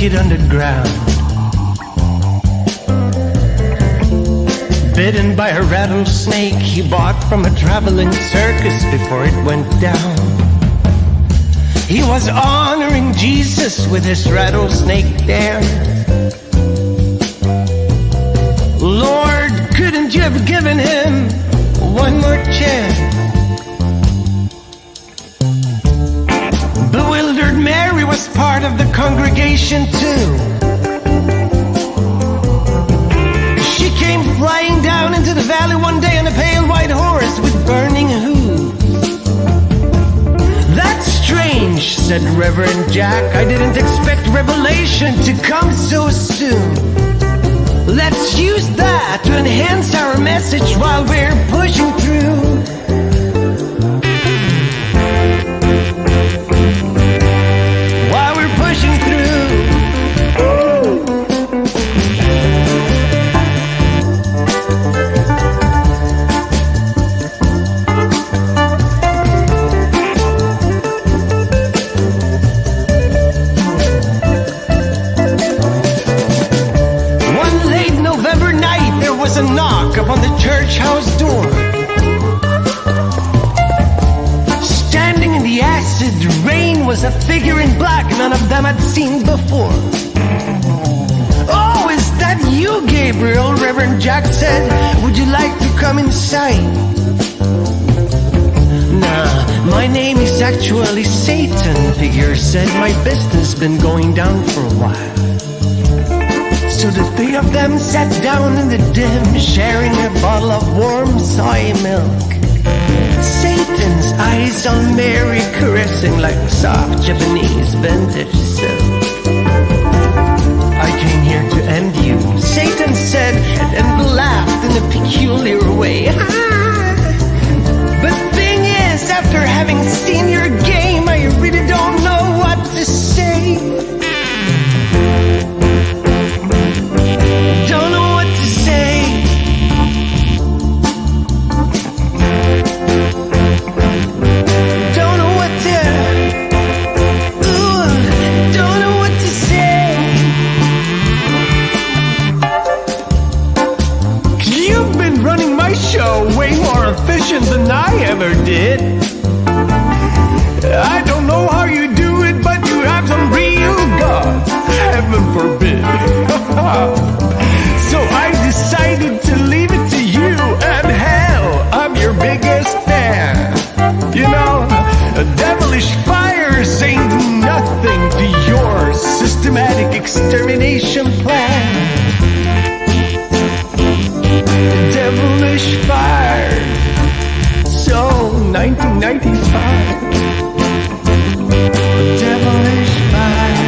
naked underground, bitten by a rattlesnake he bought from a traveling circus before it went down. He was honoring Jesus with his rattlesnake dance. Lord, couldn't you have given him one more chance? Bewildered Mary was part of the congregation too. She came flying down into the valley one day on a pale white horse with burning hooves. That's strange, said Reverend Jack. I didn't expect revelation to come so soon. Let's use that to enhance our message while we're pushing through. A knock upon the church house door. Standing in the acid rain was a figure in black none of them had seen before. Oh, is that you, Gabriel? Reverend Jack said. Would you like to come inside? Nah, my name is actually Satan, figure said. My business been going down for a while. So the three of them sat down in the dim, sharing a bottle of warm soy milk. Satan's eyes on Mary, caressing like soft Japanese vintage silk. I came here to end you, Satan said, and laughed in a peculiar way. But thing is, after having seen your game, I really don't know what to say. Way more efficient than I ever did. I don't know how you do it, but you have some real guts. Heaven forbid. So I decided to leave it to you, and hell, I'm your biggest fan. You know, devilish fires ain't nothing to your systematic extermination plan. Devilish fire. So 1995. Devilish fire.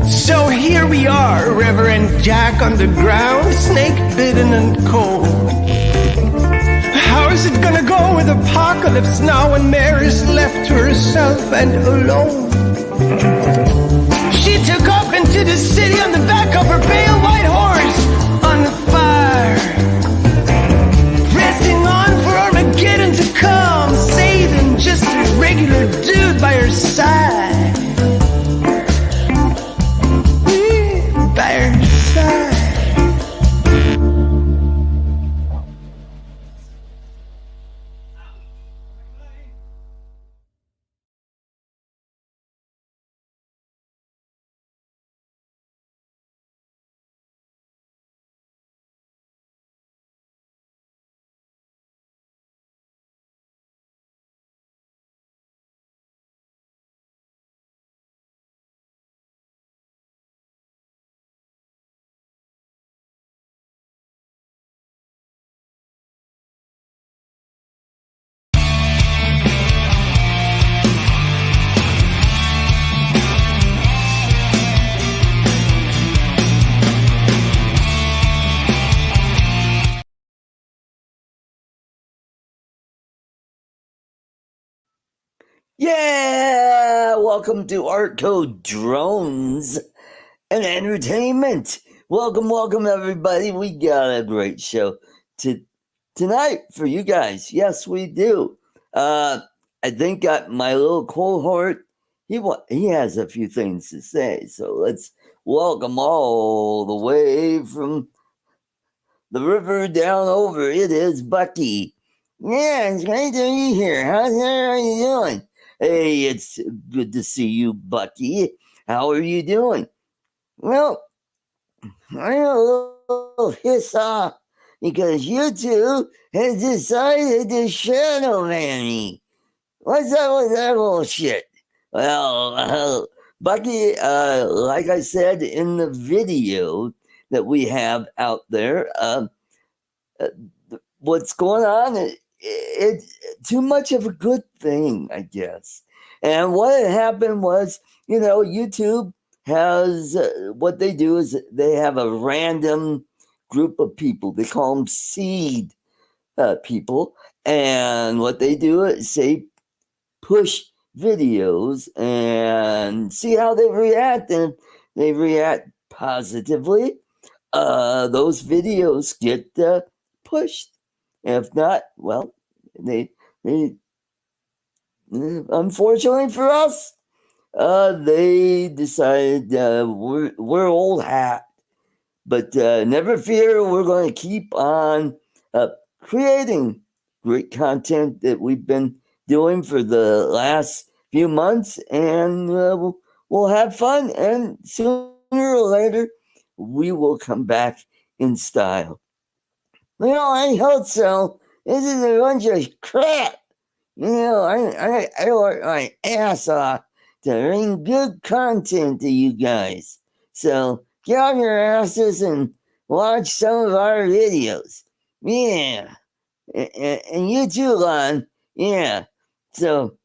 So here we are, Reverend Jack on the ground, snake bitten and cold. How is it gonna go with apocalypse now when Mary's left to herself and alone? She took off into the city on the back of her pale white horse, on fire, pressing on for Armageddon to come. Satan, just a regular dude by her side, by her side. Yeah, welcome to ArtCo Drones and Entertainment. Welcome, everybody. We got a great show tonight for you guys. Yes, we do. I think my little cohort, he has a few things to say. So let's welcome all the way from the river down over. It is Bucky. Yeah, it's great to be here. How are you doing? Hey, it's good to see you, Bucky. How are you doing? Well, I'm a little pissed off because YouTube has decided to shadow ban me. What's up with that bullshit? Well, Bucky, like I said in the video that we have out there, what's going on? It's too much of a good thing, I guess. And what had happened was, YouTube has what they do is they have a random group of people. They call them seed people, and what they do is say push videos and see how they react, and they react positively. Those videos get pushed. If not, well, they unfortunately for us, they decided we're old hat. But never fear, we're going to keep on creating great content that we've been doing for the last few months, and we'll have fun. And sooner or later, we will come back in style. I hope so. This is a bunch of crap. I work my ass off to bring good content to you guys. So get off your asses and watch some of our videos. Yeah. And you too, Lon. Yeah. So,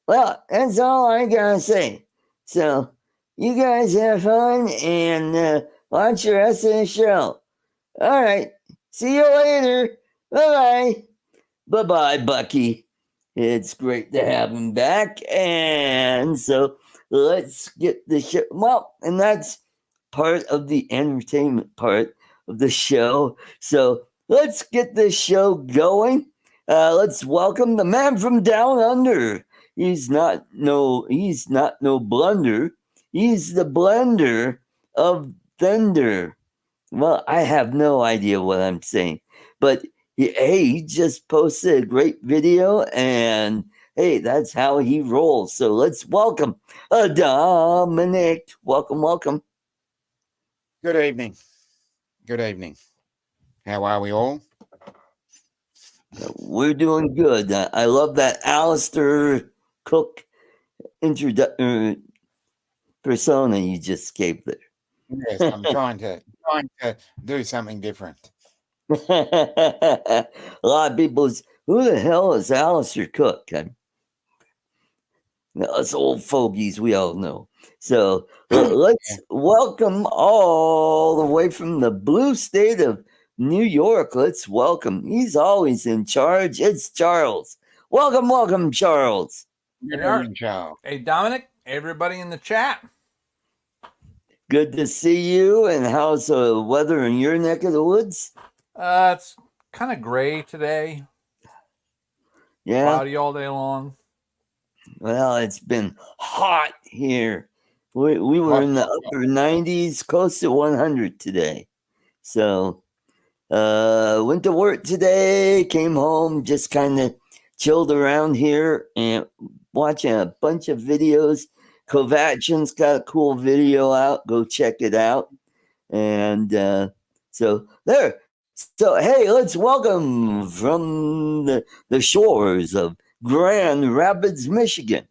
well, that's all I gotta say. So, you guys have fun and watch the rest of the show. All right. See you later. Bye-bye. Bye-bye, Bucky. It's great to have him back. And so let's get the show. Well, and that's part of the entertainment part of the show. So let's get this show going. Let's welcome the man from down under. He's not no blunder. He's the blender of thunder. Well, I have no idea what I'm saying, but he just posted a great video, and hey, that's how he rolls. So let's welcome Dominic. Welcome. Good evening. Good evening. How are we all? We're doing good. I love that Alistair Cook persona you just gave there. Yes, I'm trying to do something different. A lot of people, who the hell is Alistair Cook? Us old fogies, we all know. So let's welcome all the way from the blue state of New York. Let's welcome. He's always in charge. It's Charles. Welcome, Charles. Good evening, Charles. Hey, Dominic, everybody in the chat. Good to see you. And how's the weather in your neck of the woods? It's kind of gray today. Yeah. Cloudy all day long. Well, it's been hot here. We were in the upper 90s, close to 100 today. So went to work today, came home, just kind of chilled around here and watching a bunch of videos. Kovachin's got a cool video out. Go check it out. And so there. So, hey, let's welcome from the shores of Grand Rapids, Michigan.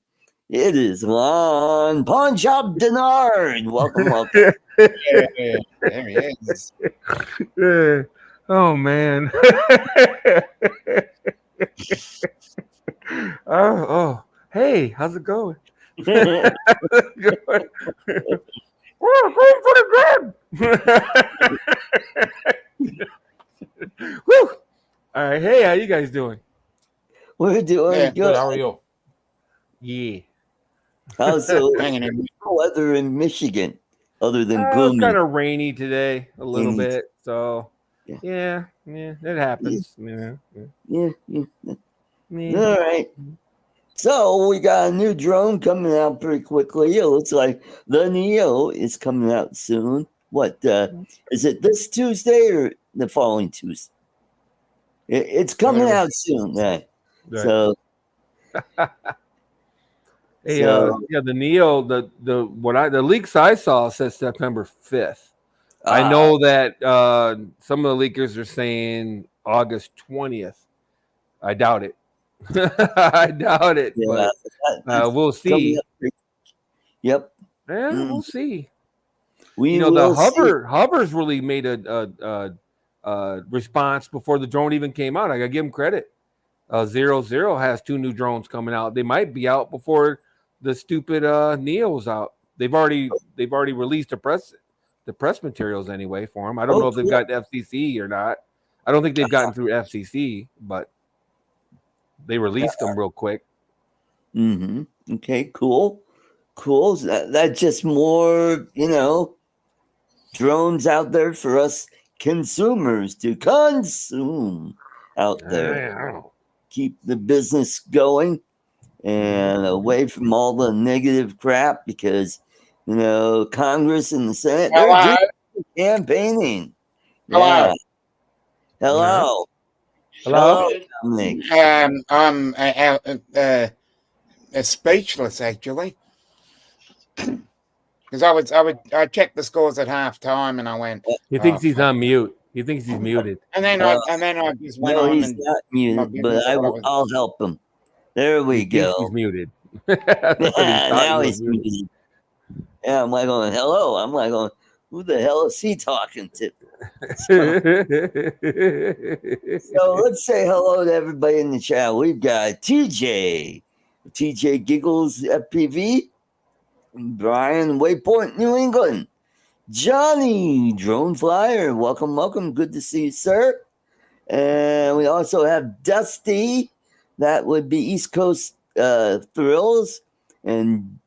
It is Lon Pawn Shop Denard. Welcome. Yeah, there he is. Oh man. oh, hey, how's it going? Oh, going for the grab. Woo. All right, hey, how you guys doing? We're doing good. How are you? Yeah. How's the Hanging in. weather in Michigan, other than It's gloomy? kind of rainy today, a little Rainy. bit. So, yeah, it happens. Yeah. Yeah. All right. So we got a new drone coming out pretty quickly. It looks like the NEO is coming out soon. What is it? This Tuesday or the following Tuesday? It's coming out soon. Right. Right. So. Hey, yeah, the NEO, the leaks I saw says September 5th. I know that some of the leakers are saying August 20th. I doubt it. I doubt it, Yeah, but we'll see. Yep. Yeah, we'll see. We the will Hovers really made a response before the drone even came out. I gotta give them credit. 00 has 2 new drones coming out. They might be out before the stupid NEO's out. They've already released the press materials anyway for them. I don't know if they've got FCC or not. I don't think they've gotten through FCC, but they released them real quick. Mm-hmm. Okay, cool. That's just more, drones out there for us consumers to consume out there. Keep the business going and away from all the negative crap because, Congress and the Senate, they're just campaigning. Yeah. Hello. Dominic. I'm speechless actually, because I checked the scores at halftime and I went. He thinks he's on mute. He thinks he's muted. And then I just went on. He's not muted, but I'll help him. There we go. He's muted. Now he's muted. Yeah, I'm like going, hello. I'm like going, who the hell is he talking to? So let's say hello to everybody in the chat. We've got TJ Giggles FPV, Brian Waypoint New England, Johnny Drone Flyer. Welcome. Good to see you, sir. And we also have Dusty. That would be East Coast Thrills. And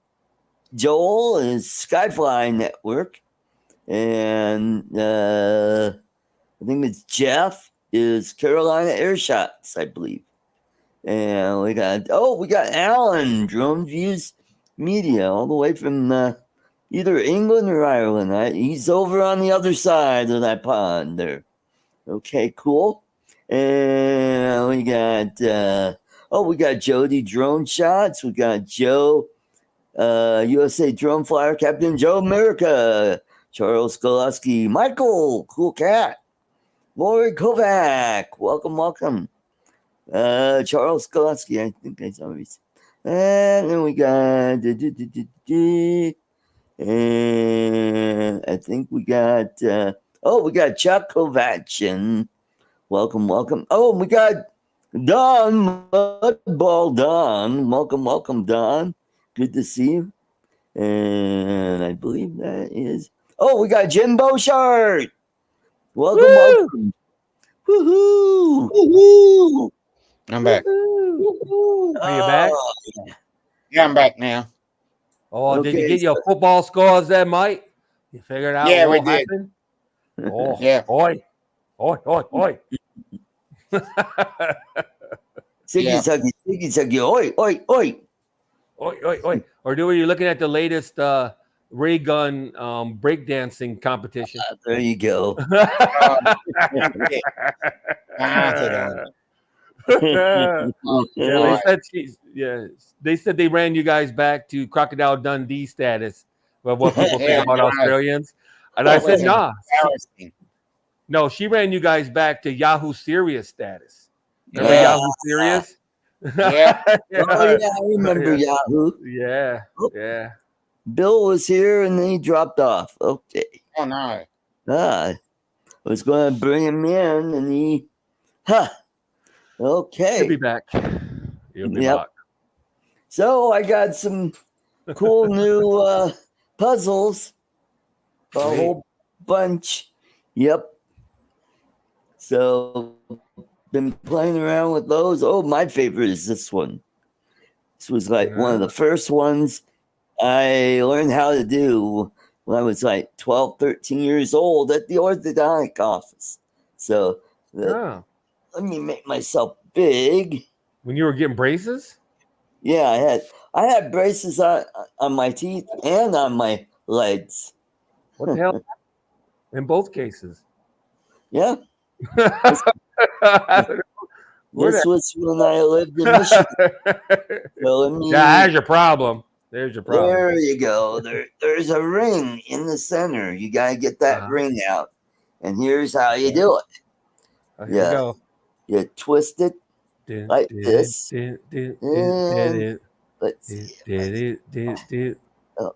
Joel is Skyfly Network. And I think it's Jeff is Carolina Airshots, I believe. And we got Alan, Drone Views Media, all the way from either England or Ireland. He's over on the other side of that pond there. Okay, cool. And we got Jody Drone Shots. We got Joe, USA Drone Flyer, Captain Joe America, Charles Skolaski, Michael, Cool Cat, Lori Kovac, welcome. Charles Skolaski, I think that's always. And then we got, and I think we got, we got Chuck Kovachin. Welcome. Oh, we got Don, Mudball Don. Welcome, Don. Good to see you. And I believe that is. Oh, we got Jimbo Shark. Welcome. Woohoo! I'm back. Are you back? Yeah, I'm back now. Oh, did you get your football scores there, Mike? You figured out Yeah, what we did. happened? Oh, Yeah. Oi. Siggy, oi. Oi. Or were you looking at the latest ray gun breakdancing competition? There you go. They said they ran you guys back to Crocodile Dundee status of what people think about Australians. And I said, nah. No, she ran you guys back to Yahoo Serious status. Remember Yahoo Serious? Yeah. Oh, yeah, I remember Yahoo. Yeah. Bill was here and then he dropped off. Okay. Oh, no. I was going to bring him in and he... Okay. He'll be back. Back. So I got some cool new puzzles. A whole bunch. Yep. So been playing around with those. Oh, my favorite is this one. This was like one of the first ones I learned how to do when I was like 12, 13 years old at the orthodontic office. So let me make myself big. When you were getting braces? Yeah, I had braces on my teeth and on my legs. What the hell? In both cases. Yeah, Where this the- was when I lived in Michigan. So let me. Yeah, there's your problem. There's your problem. There you go. There's a ring in the center. You gotta get that ring out. And here's how you do it. Oh, here we go. You twist it like this. And let's see. Oh,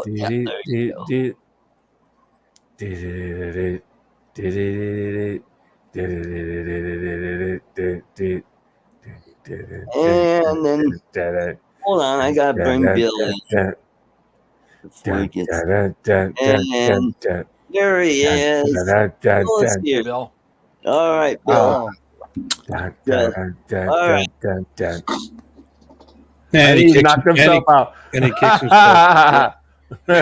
yeah, there you go. And then, hold on, I gotta bring Bill in before he gets. And there he is. Bill is here. Bill. All right, Bill. All right. And he knocked himself out. And he kicks himself. You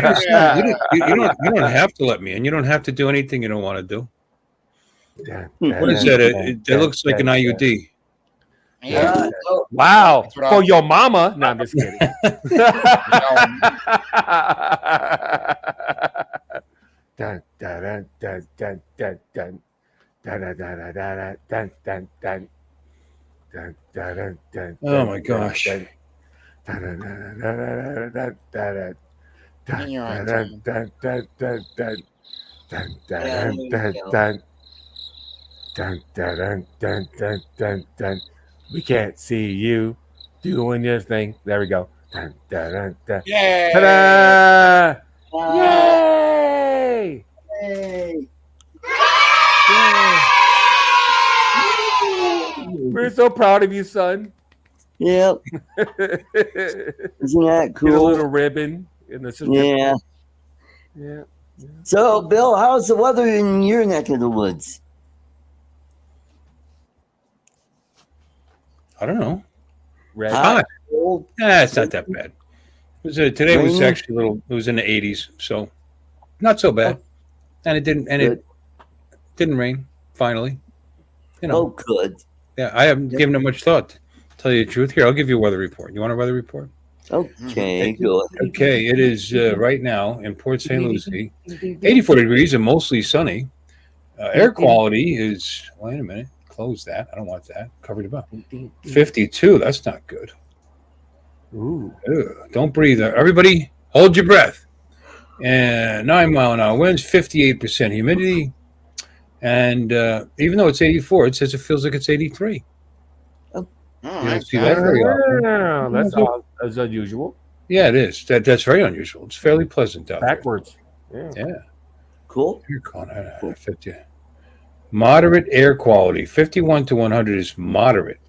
don't have to let me in. You don't have to do anything you don't want to do. What is that? It looks like an IUD. Yeah. Wow. That's what I- For your mama. No, I'm just kidding. Dun, dun, dun, dun, dun, dun, dun. Dun, dun, dun, dun, dun, dun, dun, dun. Dun, dun, dun, dun, Oh my dun, gosh. dun, dun, dun, dun, dun, dun, dun, dun, In your eyes, dun, dun, dun, dun, dun, dun, Yeah, dun, there dun, you go. dun. Dun, dun, dun, dun, dun, dun, dun. We can't see you doing your thing. There we go. Dun, dun, dun, dun. Yeah. Ta-da! Yay! Hey. We're so proud of you, son. Yep. Get Isn't that a cool? little ribbon in the certificate. Yeah. Yeah. So, Bill, how's the weather in your neck of the woods? I don't know. Red. Hot, cold? It's not that bad. Today was Rainy? actually a little. It was in the 80s, so not so bad. And it didn't. And Good. it didn't rain. Finally, you know. Oh, good. Yeah, I haven't given it much thought. To tell you the truth, here I'll give you a weather report. You want a weather report? Okay, good. Okay, it is right now in Port St. Lucie, 84 degrees and mostly sunny. Air quality is. Wait a minute. Close that. I don't want that. Covered it up. 52. That's not good. Ooh. Ugh, don't breathe. Everybody, hold your breath. And 9-mile-an-hour winds, 58% humidity. And even though it's 84, it says it feels like it's 83. Oh, You don't that's see that very often. Yeah, that's odd. That's unusual. Yeah, it is. That's very unusual. It's fairly pleasant out Backwards. Yeah. there. Yeah. Cool. Air quality, 50. Moderate air quality. 51 to 100 is moderate.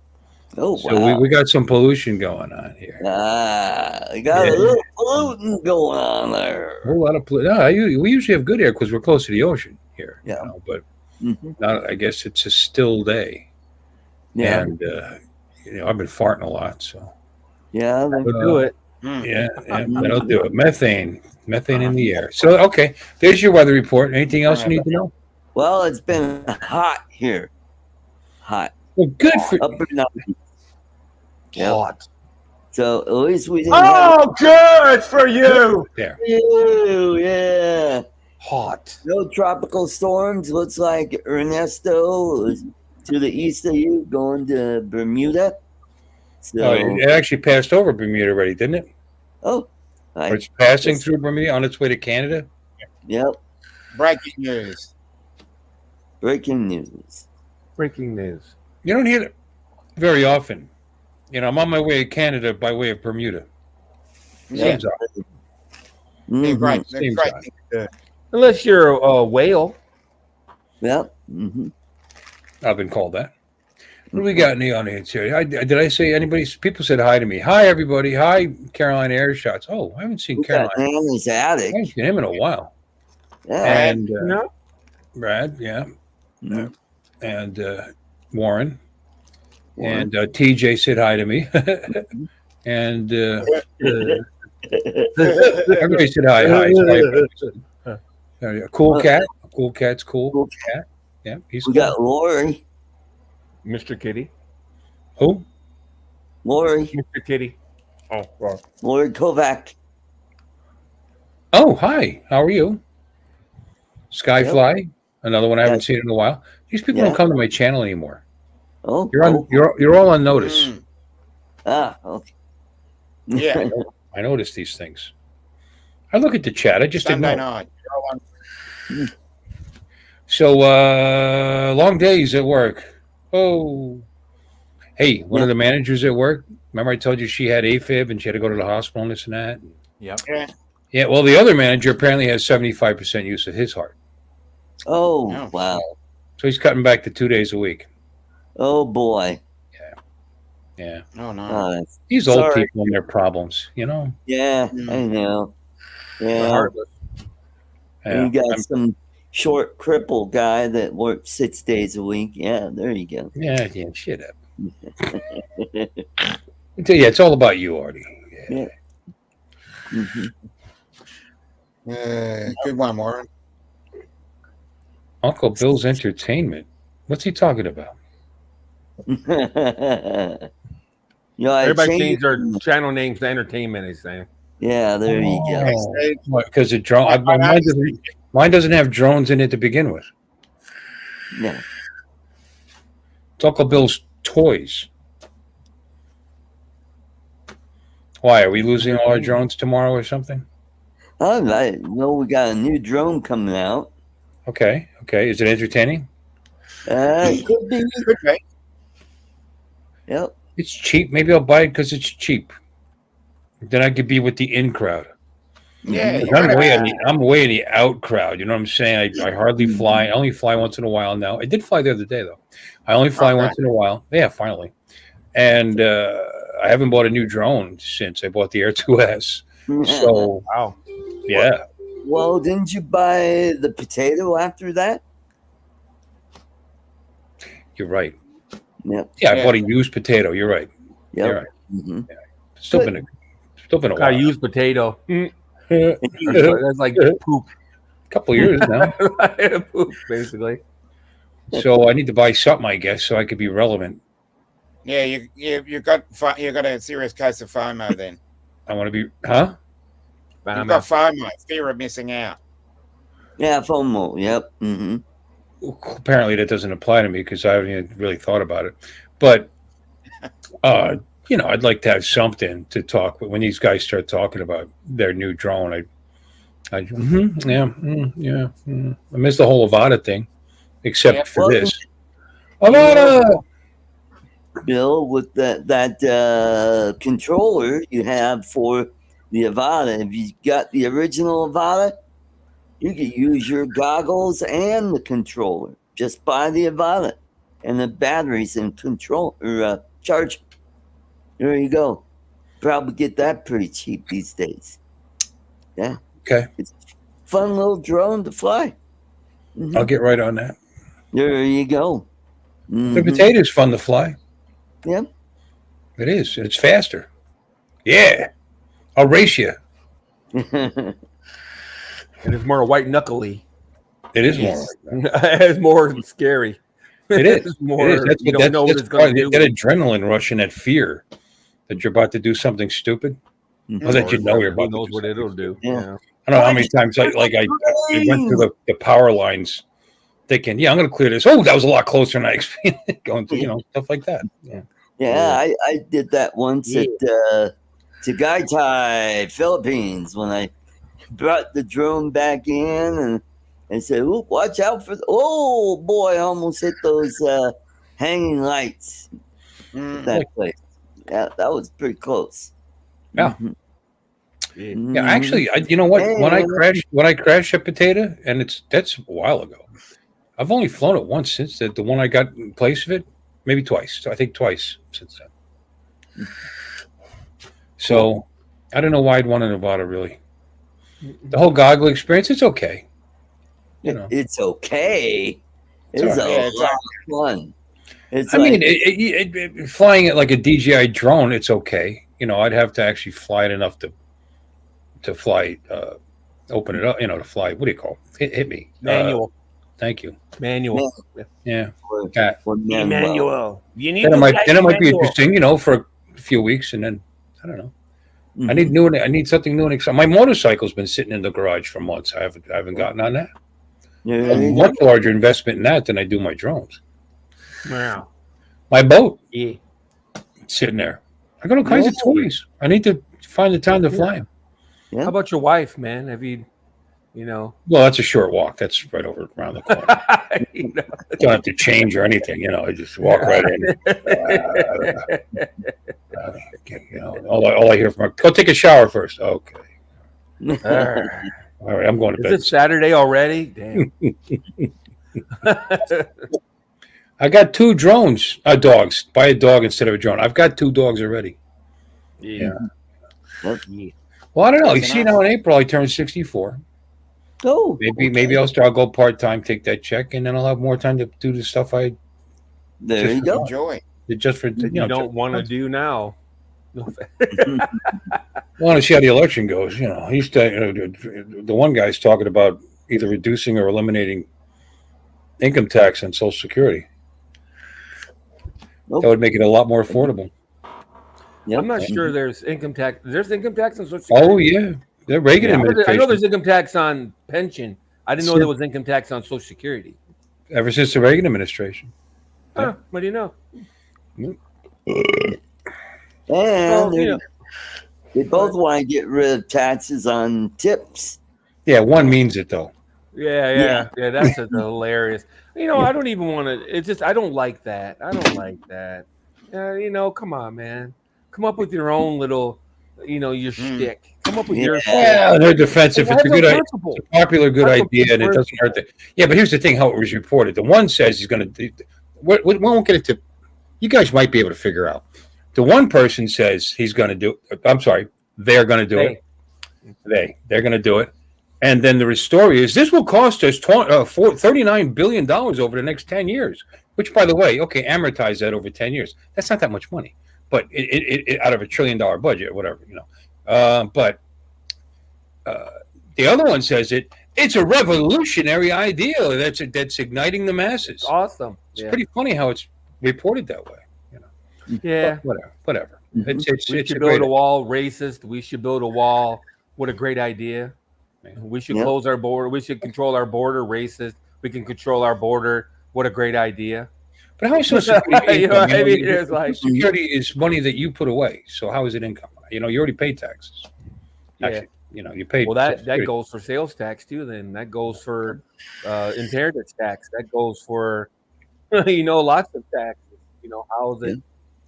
Oh, So wow. we got some pollution going on here. We got Yeah. a little pollutant going on A there. whole lot of we usually have good air because we're close to the ocean here. Yeah. You know, but Mhm. not, I guess it's a still day. Yeah. And I've been farting a lot, so Yeah. We'll do it. yeah, that'll do it. Methane in the air. So okay, there's your weather report. Anything else you need to know? Well, it's been hot here. Hot. Well, good for Up and down. Yep. Hot. So at least we didn't have Oh, good for you. there. you. Yeah. Hot. No tropical storms. Looks like Ernesto is to the east of you, going to Bermuda. So, Oh, it actually passed over Bermuda already, didn't it? or It's passing through Bermuda on its way to Canada. Yep. Breaking news. Breaking news. Breaking news. You don't hear it very often. I'm on my way to Canada by way of Bermuda. Yeah. Seems odd. Mhm. Right. That's Seems right. odd. Unless you're a whale. Yep. Mm-hmm. I've been called that. What do we got in the audience here? Did I say anybody? People said hi to me. Hi, everybody. Hi, Caroline Airshots. Oh, I haven't seen We got Caroline. Annie's I attic. haven't seen him in a while. Yeah. And No. Brad, yeah. Mhm. And Warren. And TJ said hi to me. And everybody said hi. Hi. Yeah, cool cat. Cool cat's cool. Cool Cat. Yeah, he's We cool. got Lori. Mr. Kitty. Who? Lori. Mr. Kitty. Oh, well. Lori Kovac. Oh, hi. How are you? Skyfly, another one I haven't Yeah. seen in a while. These people Yeah. don't come to my channel anymore. Oh, You're on. You're all on notice. Mm, okay. yeah, I notice these things. I look at the chat. I just Sunday ignore. night. You're all on- So long days at work. Oh, hey, one of the managers at work. Remember I told you she had AFib and she had to go to the hospital and this and that. Yep. Yeah. Yeah. Well, the other manager apparently has 75% use of his heart, Oh, Oh, wow. so he's cutting back to 2 days a week. Oh, boy. Yeah. Oh no. that's- These old Sorry. people and their problems, you know. yeah, Mm. I know. They're Yeah. heartless. And Yeah. you got some short crippled guy that works 6 days a week. Yeah, there you go. Yeah. Shut up. I tell you, it's all about you, Artie. Yeah. Mhm. Good one, Warren. Uncle Bill's Entertainment. What's he talking about? You know, I Everybody changed changed their channel names to entertainment, he's saying. Yeah, there you go. Oh, because the drone. Mine doesn't have drones in it to begin with. Yeah. It's Uncle Bill's toys. Why are we losing all our drones tomorrow or something? Oh, I know we got a new drone coming out. Okay. Is it entertaining? It could be. Good day. Yep. It's cheap. Maybe I'll buy it because it's cheap. Then I could be with the in crowd. Yeah, you I'm gotta- way in the out crowd. You know what I'm saying? I hardly fly. I only fly once in a while now. I did fly the other day though. I only fly Okay. once in a while. Yeah, finally. And I haven't bought a new drone since I bought the Air 2S. So Wow. yeah, well, didn't you buy the potato after that? you're right. Yep. Yeah, I Yeah. bought a used potato. You're right. Yep. You're right. hmm Still been a Got while. a used potato. a That's like poop. couple of years now. Poop, basically. So I need to buy something, I guess, so I could be relevant. Yeah, you got a serious case of FOMO then. I want to be, huh? You've got FOMO, fear of missing out. Yeah, FOMO. Yep. hmm Apparently that doesn't apply to me because I haven't even really thought about it. But I'd like to have something to talk when these guys start talking about their new drone. I missed the whole Avata thing, except Yeah, for well, this. Avata. Bill, with that controller you have for the Avata, if you got the original Avata, you could use your goggles and the controller. Just buy the Avata and the batteries and control or charge. There you go. Probably get that pretty cheap these days. Yeah. Okay, It's a fun little drone to fly. Mhm. I'll get right on that. There you go. The Mhm. potato is fun to fly. Yep. It is. It's faster. Yeah, I'll race you. And it's more white knuckly. It is Yes. more. It's more scary. It is. It's more. It is. You don't know what it's going to do. That adrenaline rush and that fear that you're about to do something stupid. Or that you know you're Who about knows to do what it'll do. Yeah. Yeah. I don't know how many times I went through the power lines thinking, yeah, I'm going to clear this. Oh, that was a lot closer than I expected. Going through, stuff like that. Yeah. Yeah, I did that once at Tagaytay, Philippines, when I brought the drone back in and said, "Oop, watch out for oh boy, I almost hit those hanging lights at that place." Yeah, that was pretty close. Yeah. Mhm. Yeah, actually, you know what? When I crashed a potato, and that's a while ago. I've only flown it once since the one I got in place of it, maybe twice. So I think twice since then. So I don't know why I'd want a Nevada really. The whole goggle experience, it's okay. You know, It's okay. It's all right. a Yeah, it's lot of fun. It's I like, mean, flying it like a DJI drone, it's okay. You know, I'd have to actually fly it enough to fly, open it up. You know, to fly. What do you call it? Hit me. Manual. Thank you. Manual. Yeah. For Manuel. You need Then it might be interesting, for a few weeks, and then I don't know. I need something new and exciting. My motorcycle's been sitting in the garage for months. I haven't gotten on that. A much larger investment in that than I do my drones. Wow. My boat, Yeah. sitting there. I got all kinds of toys. I need to find the time to fly them. Yeah. How about your wife, man? Have you? Well, that's a short walk. That's right over around the corner. Don't have to change or anything. I just walk right in. All I hear from her, go take a shower first. Okay. All right, I'm going to bed. Is it Saturday already? Damn. I got 2 drones, dogs. Buy a dog instead of a drone. I've got 2 dogs already. Yeah. Well, I don't know. You see, now in April I turned 64. Oh, Maybe I'll go part-time, take that check, and then I'll have more time to do the stuff I there you go. Enjoy. did just for You don't want to do now. I want to see how the election goes. I used to. The one guy's talking about either reducing or eliminating income tax on Social Security. Nope. That would make it a lot more affordable. Yep. I'm not sure there's income tax. There's income tax on Social Security. Oh yeah, the Reagan administration. I know there's income tax on pension. I didn't know there was income tax on Social Security. Ever since the Reagan administration. Huh, what do you know? And they both want to get rid of taxes on tips. Yeah, one means it though. Yeah. That's hilarious. I don't even want to. It's just I don't like that. Come on, man. Come up with your own little, your shtick. Come up with your. Yeah, they're defensive. It's a good idea. It's a popular good That's idea, and it doesn't hurt. Yeah, but here's the thing: how it was reported. The one says he's going to do. We won't get into. You guys might be able to figure out. The one person says he's going to do. I'm sorry, they're going to do it. They're going to do it. And then the story is this will cost us $39 billion over the next 10 years, which, by the way, amortize that over 10 years. That's not that much money, but it out of $1 trillion budget or whatever, But the other one says it's a revolutionary idea that's igniting the masses. It's awesome. It's pretty funny how it's reported that way. Yeah. But whatever. We should build a wall. Racist. We should build a wall. What a great idea. We should close our border. We should control our border. Racist. We can control our border. What a great idea. But how is Social Security? It's like Security is money that you put away. So how is it income? You already paid taxes. Actually, you paid. Well, that goes for sales tax too. Then that goes for inheritance tax. That goes for lots of taxes. Housing.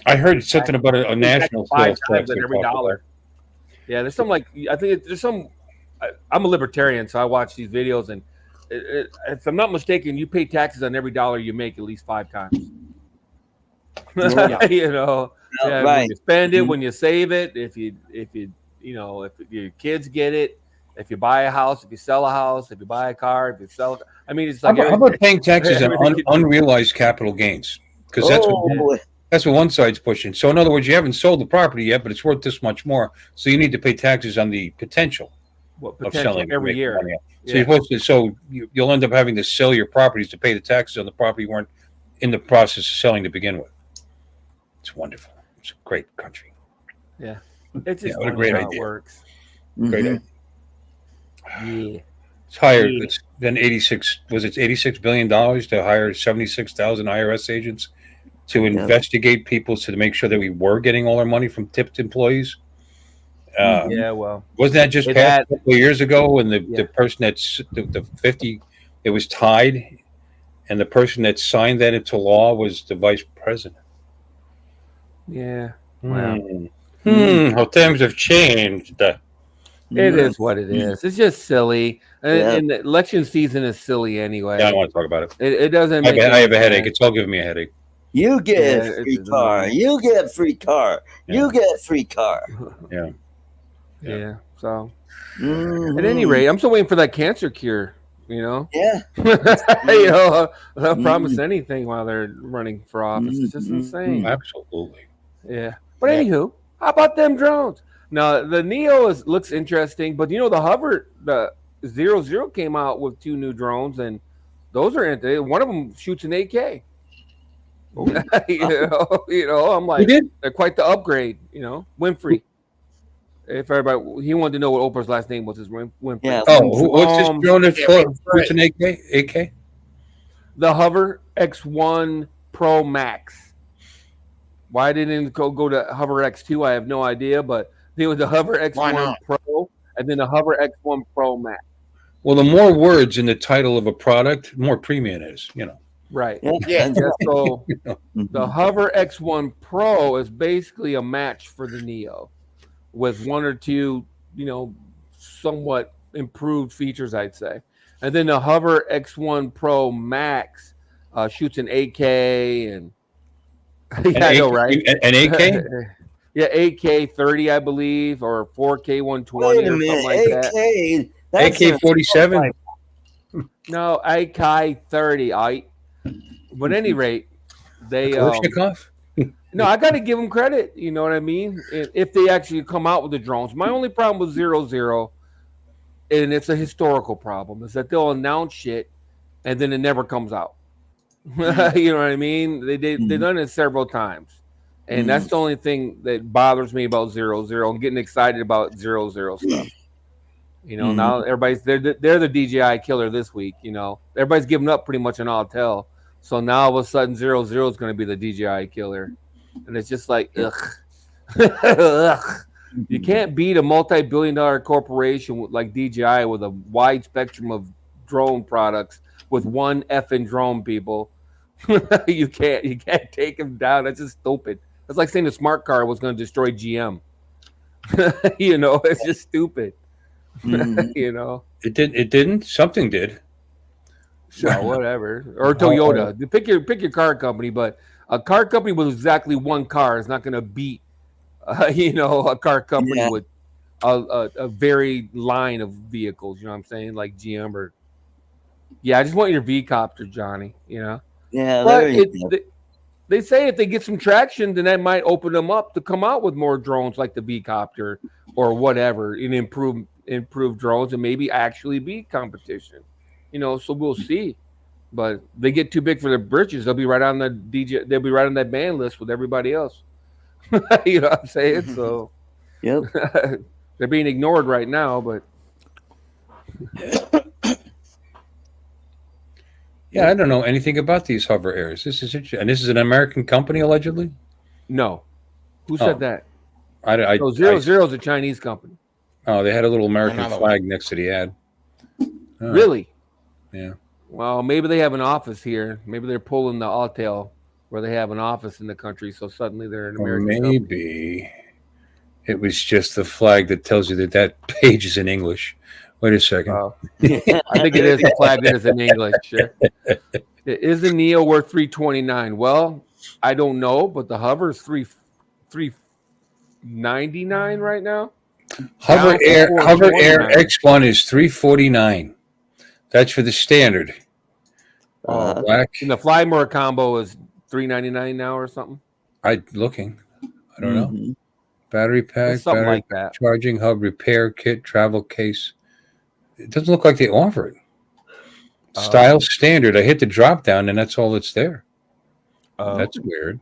I heard something about a national sales tax on every dollar. Yeah, there's some I think there's some. I'm a libertarian, so I watch these videos, and if I'm not mistaken, you pay taxes on every dollar you make at least 5 times. Right. When you spend it, when you save it, if your kids get it, if you buy a house, if you sell a house, if you buy a car, if you sell it. I mean, it's like how about paying taxes on unrealized capital gains? Because that's what one side's pushing. So in other words, you haven't sold the property yet, but it's worth this much more. So you need to pay taxes on the potential. Of selling every year. So you'll end up having to sell your properties to pay the taxes on the property you weren't in the process of selling to begin with. It's wonderful. It's a great country. Yeah, it's just what a great idea. It works. Great idea. Yeah, it's higher. It's been $86 billion to hire 76,000 IRS agents to investigate people to make sure that we were getting all our money from tipped employees. Well, wasn't that just passed a couple of years ago when the person that's the 50, it was tied, and the person that signed that into law was the vice president. Yeah. Wow. How times have changed. It is what it is. It's just silly, and the election season is silly anyway. Yeah, I don't want to talk about it. It doesn't. I have a headache. It's all giving me a headache. You get a free car. You get a free car. You get a free car. Yeah. So, at any rate, I'm still waiting for that cancer cure. Yeah. They'll promise anything while they're running for office. It's just insane. Absolutely. Yeah. But anywho, how about them drones? Now the NEO looks interesting, but the Hover, the 00 came out with 2 new drones, and Those are one of them shoots an 8K. I'm like, did? they're quite the upgrade. Winfrey. If everybody, he wanted to know what Oprah's last name was. His Winfrey. Yeah. What's this drone that's shoots an 8K? The Hover X1 Pro Max. Why didn't it go to Hover X2? I have no idea, but there was the Hover X1 Pro and then the Hover X1 Pro Max. Well, the more words in the title of a product, the more premium it is, Right. Yeah. So the Hover X1 Pro is basically a match for the Neo with one or two, somewhat improved features, I'd say. And then the Hover X1 Pro Max shoots an 8K and I know, right? An 8K? Yeah, 8K 30, I believe, or 4K 120 or something like that. AK 47? No, 8K 30. But at any rate, they no, I got to give them credit. You know what I mean? If they actually come out with the drones. My only problem with 00, and it's a historical problem, is that they'll announce shit and then it never comes out. You know what I mean? They've done it several times. And that's the only thing that bothers me about 00. I'm getting excited about 00 stuff. Now everybody's they're the DJI killer this week. Everybody's giving up pretty much on Autel. So now all of a sudden 00 is going to be the DJI killer. And it's just like, ugh. You can't beat a multi-billion-dollar corporation like DJI with a wide spectrum of drone products with one effing drone, people. You can't take them down. That's just stupid. That's like saying the smart car was going to destroy GM. It's just stupid. It didn't. Something did. So whatever. Or Toyota. Pick your car company, but a car company with exactly one car is not going to beat, a car company with a varied line of vehicles. You know what I'm saying? Like GM or. Yeah, I just want your V-copter, Johnny. Yeah, but they say if they get some traction, then that might open them up to come out with more drones like the V-copter or whatever, and improve drones and maybe actually be competition. So we'll see. But they get too big for their britches, they'll be right on they'll be right on that ban list with everybody else. You know what I'm saying? So yep. They're being ignored right now, but yeah, I don't know anything about these Hover Airs. This is interesting. And this is an American company, allegedly? No. Who said that? No, 00 is a Chinese company. Oh, they had a little American flag next to the ad. Really? Yeah. Well, maybe they have an office here. Maybe they're pulling the Autel where they have an office in the country, so suddenly they're an American company. Maybe it was just the flag that tells you that page is in English. Wait a second. I think it is the flag that is in English. Is the Neo worth $329? Well, I don't know, but the Hover is $399 right now. Hover Air X1 is $349. That's for the standard. Black. And the Fly More combo is $399 now or something. I don't know. Battery pack, something battery like that. Charging hub, repair kit, travel case. It doesn't look like they offer it. Style standard. I hit the drop down and that's all that's there. That's weird.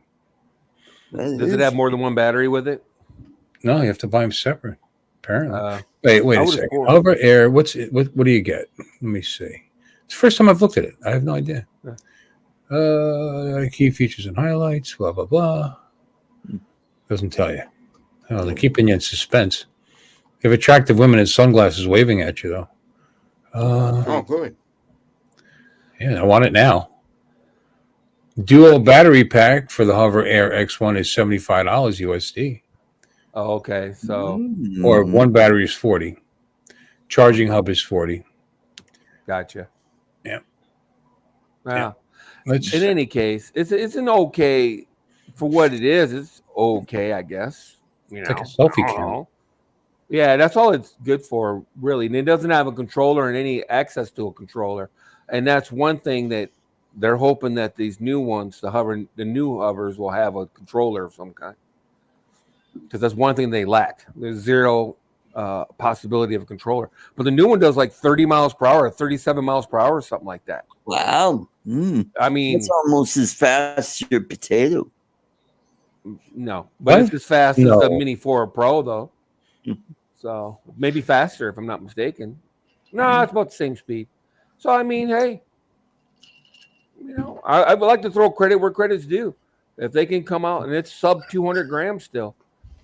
Does it have more than one battery with it? No, you have to buy them separate. Apparently. Wait a second. Hover Air. What do you get? Let me see. It's the first time I've looked at it. I have no idea. Key features and highlights. Blah blah blah. Doesn't tell you. Oh, they're keeping you in suspense. You have attractive women in sunglasses waving at you, though. Good. Yeah, I want it now. Dual battery pack for the Hover Air X1 is $75 USD. Oh, okay. So, or one battery is $40. Charging hub is $40. Gotcha. Yeah. Yeah. In any case, it's an okay for what it is. It's okay, I guess. Like a selfie camera. Yeah, that's all it's good for, really. And it doesn't have a controller and any access to a controller. And that's one thing that they're hoping that these new ones, the new hovers, will have a controller of some kind. Because that's one thing they lack. There's zero possibility of a controller. But the new one does like 30 miles per hour, 37 miles per hour, or something like that. Wow. I mean, It's almost as fast as your potato. no, but What? it's as fast No. as the Mini 4 Pro, though. So maybe faster, if I'm not mistaken. No, it's about the same speed. So I mean, hey, I would like to throw credit where credit's due. If they can come out and it's sub 200 grams still,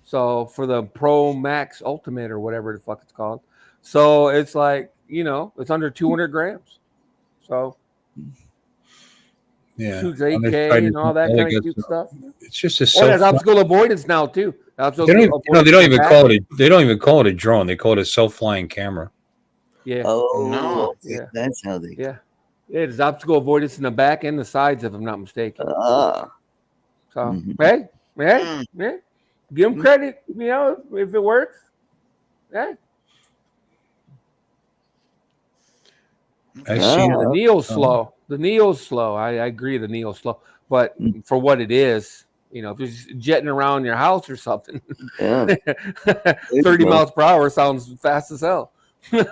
so for the Pro Max Ultimate or whatever the fuck it's called, so it's like it's under 200 grams. So Yeah. shoots 8K and all that kind of cute stuff. It's just a Oh, there's obstacle avoidance now too. they don't even call it a drone. They call it a self-flying camera. Yeah. Oh, No. okay. Yeah. That's how they. Yeah. Yeah, there's obstacle avoidance in the back and the sides, if I'm not mistaken. Ah. So, hey, give them credit, if it works. Hey. I Ah. see. The Neo's slow. The Neo's slow. I agree the Neo's slow. But for what it is, if you're just jetting around your house or something, Yeah. 30 miles per hour sounds fast as hell. You know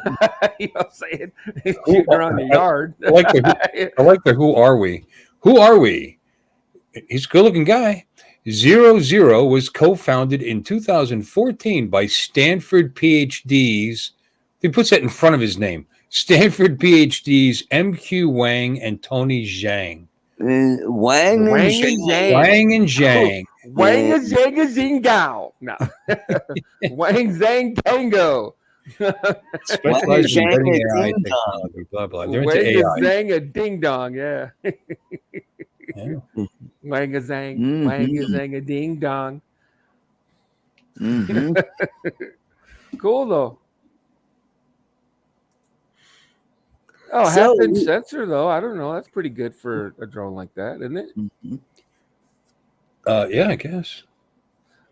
what I'm saying? Shooting around your yard. I like the who are we? Who are we? He's a good-looking guy. 00 was co-founded in 2014 by Stanford PhDs. He puts that in front of his name. Stanford PhDs MQ Wang and Tony Zhang. Wang and Zhang. Wang and Zhang. Wang and Zhang and Zingao. No. Wang Zhang Tango. Specialized in Zhang inventing and AI Ding technology, blah, blah. They're Wang into AI. and Zhang a ding dong, yeah. Yeah. Wang a Zhang. Wang a Zhang a ding dong. Mhm. Cool though. Oh, So- half-inch sensor though. I don't know. That's pretty good for a drone like that, isn't it? Mhm. Yeah, I guess.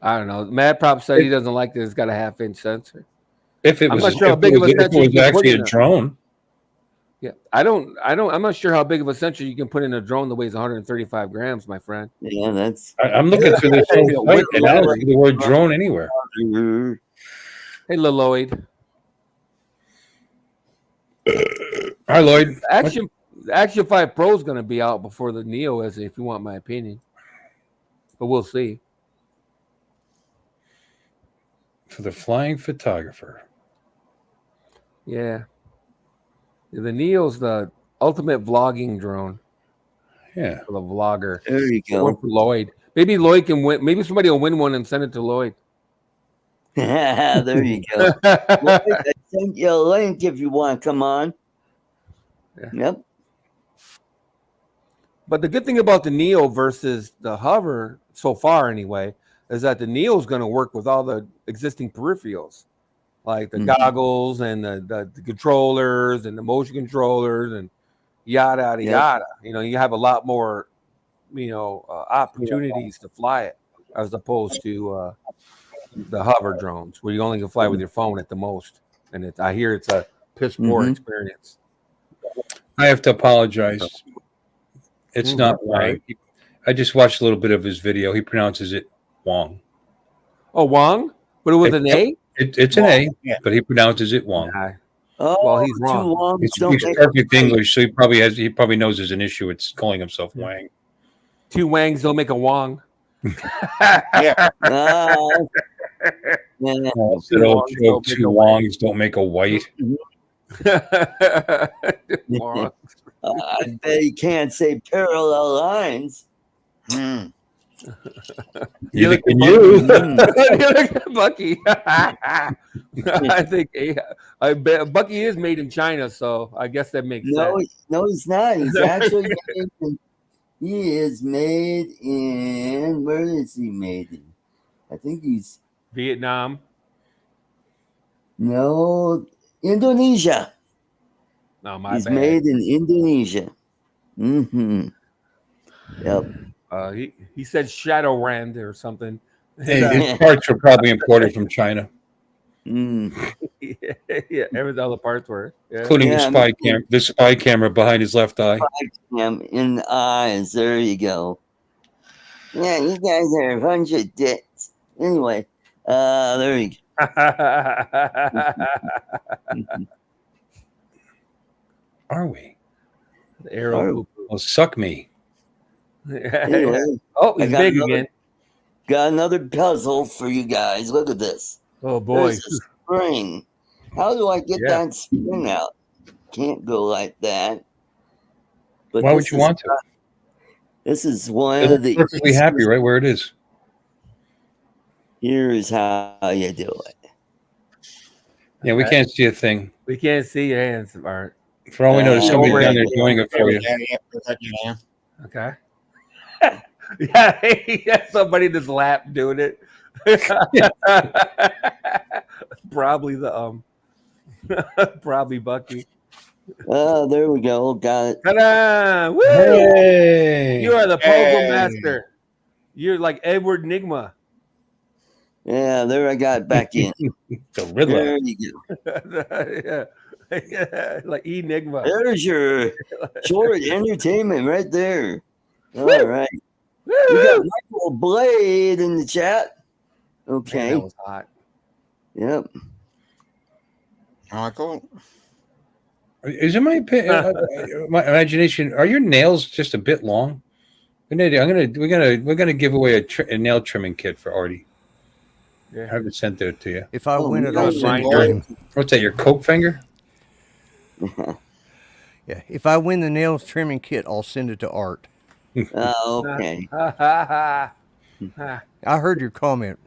I don't know. Mad Prop said he doesn't like that it's got a half-inch sensor. If it I'm was, not sure how if big it of a was, if sensor it you was can put actually in a a- drone, Yeah, I'm not sure how big of a sensor you can put in a drone that weighs 135 grams, my friend. Yeah, that's. I'm looking for this whole site, and I don't see the word drone anywhere. Hey, Lloyd. Hi, Lloyd. The Action 5 Pro is going to be out before the Neo is, if you want my opinion. But we'll see. For the flying photographer. Yeah. The Neo's the ultimate vlogging drone Yeah. for the vlogger. There you One go. for Lloyd. Maybe Lloyd can win. Maybe somebody will win one and send it to Lloyd. There you go. Lloyd, I sent you a link if you want to come on. Yeah. Yep. But the good thing about the Neo versus the Hover, so far anyway, is that the Neo is going to work with all the existing peripherals, like the goggles and the controllers and the motion controllers and yada yada yada. You have a lot more, opportunities to fly it as opposed to the Hover drones, where you only can fly with your phone at the most. And I hear it's a piss poor experience. I have to apologize. It's not Wang. I just watched a little bit of his video. He pronounces it Wong. Oh, Wong? But it was an A? It's an A, but he pronounces it Wong. Oh, Well, he's wrong. too long. He Don't speaks make perfect English, so he probably knows there's an issue. It's calling himself Wang. Two Wangs don't make a Wong. Yeah. yeah. It's that old joke, two Wongs don't make a white. Wong. I bet you can't say parallel lines. Neither can you. Bucky. I think I bet Bucky is made in China, so I guess that makes sense. No, he's not. He's actually he is made in, where is he made in? I think he's Vietnam. Indonesia. No, my He's bad. made in Indonesia. Yep. He said Shadowrand or something. Hey, his parts were probably imported from China, Yeah, every other parts were, including the spy camera behind his left eye. In the eyes. There you go. Yeah, you guys are a bunch of dicks. Anyway, There you go. Are we? The arrow Are we? poo-poo. Well, suck me. Anyway, Oh, I he's got big another- again. got another puzzle for you guys. Look at this. Oh boy. There's a spring. How do I get Yeah. that spring out? Can't go like that. But Why would this you is- want to? This is one It of the looks perfectly happy right where it is. Here's how you do it. Yeah, we Okay. can't see a thing. We can't see your hands, Art. For all we know, there's somebody Over down there here. doing it for you. Yeah. Okay. Yeah, he has somebody in his lap doing it. Probably the probably Bucky. Oh, there we go. Got it. Ta-da! Woo! Hey! You are the Pogo Hey. Master. You're like Edward Nigma. Yeah, there I got it back in. the Riddler. There you go. Yeah. Like Enigma. There's your short entertainment right there. All Woo! right. Woo! We got Michael Blade in the chat. Man, Okay. that was hot. Yep. Michael. Is it my imagination? Are your nails just a bit long? We're gonna give away a nail trimming kit for Artie. Yeah. I haven't sent that to you. If I Oh, win it, no, I'll it's send it mine. to him. What's that? Your Coke finger? Yeah, if I win the nails trimming kit, I'll send it to Art. Oh, okay. I heard your comment.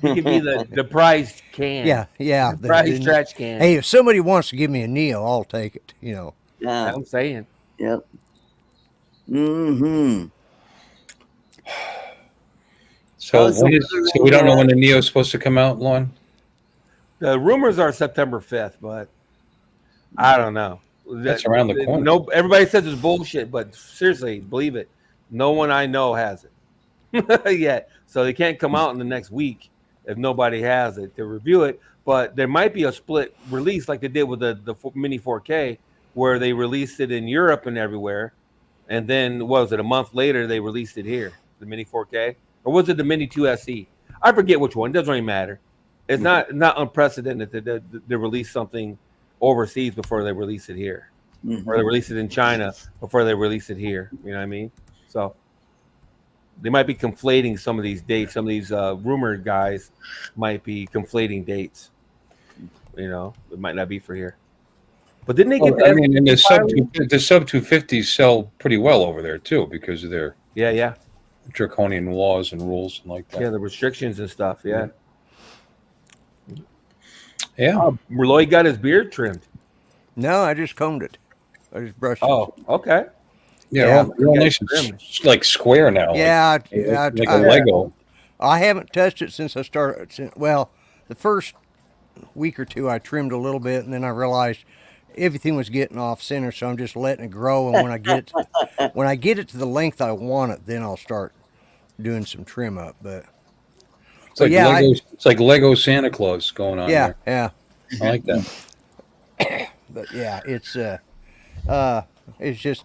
He could be the prized can. Yeah. The prized trash can. Hey, if somebody wants to give me a Neo, I'll take it. You know. Yeah. I'm saying. Yep. Mm-hmm. So, How's the so we don't know when the Neo's supposed to come out, Lon? The rumors are September 5th, but I don't know. That's around the corner. No, everybody says it's bullshit, but seriously, believe it. No one I know has it yet, so they can't come out in the next week if nobody has it to review it. But there might be a split release like they did with the Mini 4K, where they released it in Europe and everywhere, and then what was it? A month later they released it here, the Mini 4K, or was it the Mini 2 SE? I forget which one. It doesn't really matter. It's not unprecedented that they release something overseas before they release it here, or they release it in China before they release it here. You know what I mean? So they might be conflating some of these dates. Some of these rumored guys might be conflating dates. You know, it might not be for here. But didn't they get? Well, I mean, and the sub 250s sell pretty well over there too because of their Yeah, draconian laws and rules and like that. yeah, the restrictions and stuff. Yeah. Yeah. Lloyd got his beard trimmed. No, I just combed it. I just brushed Oh, okay. Yeah, Yeah. real nice and like square now. it. Yeah, like a Lego. I haven't touched it since I started. Well, the first week or two, I trimmed a little bit, and then I realized everything was getting off center, so I'm just letting it grow. And when I get it to the length I want it, then I'll start doing some trim up. But It's like yeah, Lego. It's like Lego Santa Claus going on. yeah, there. yeah. I like that. But yeah, it's just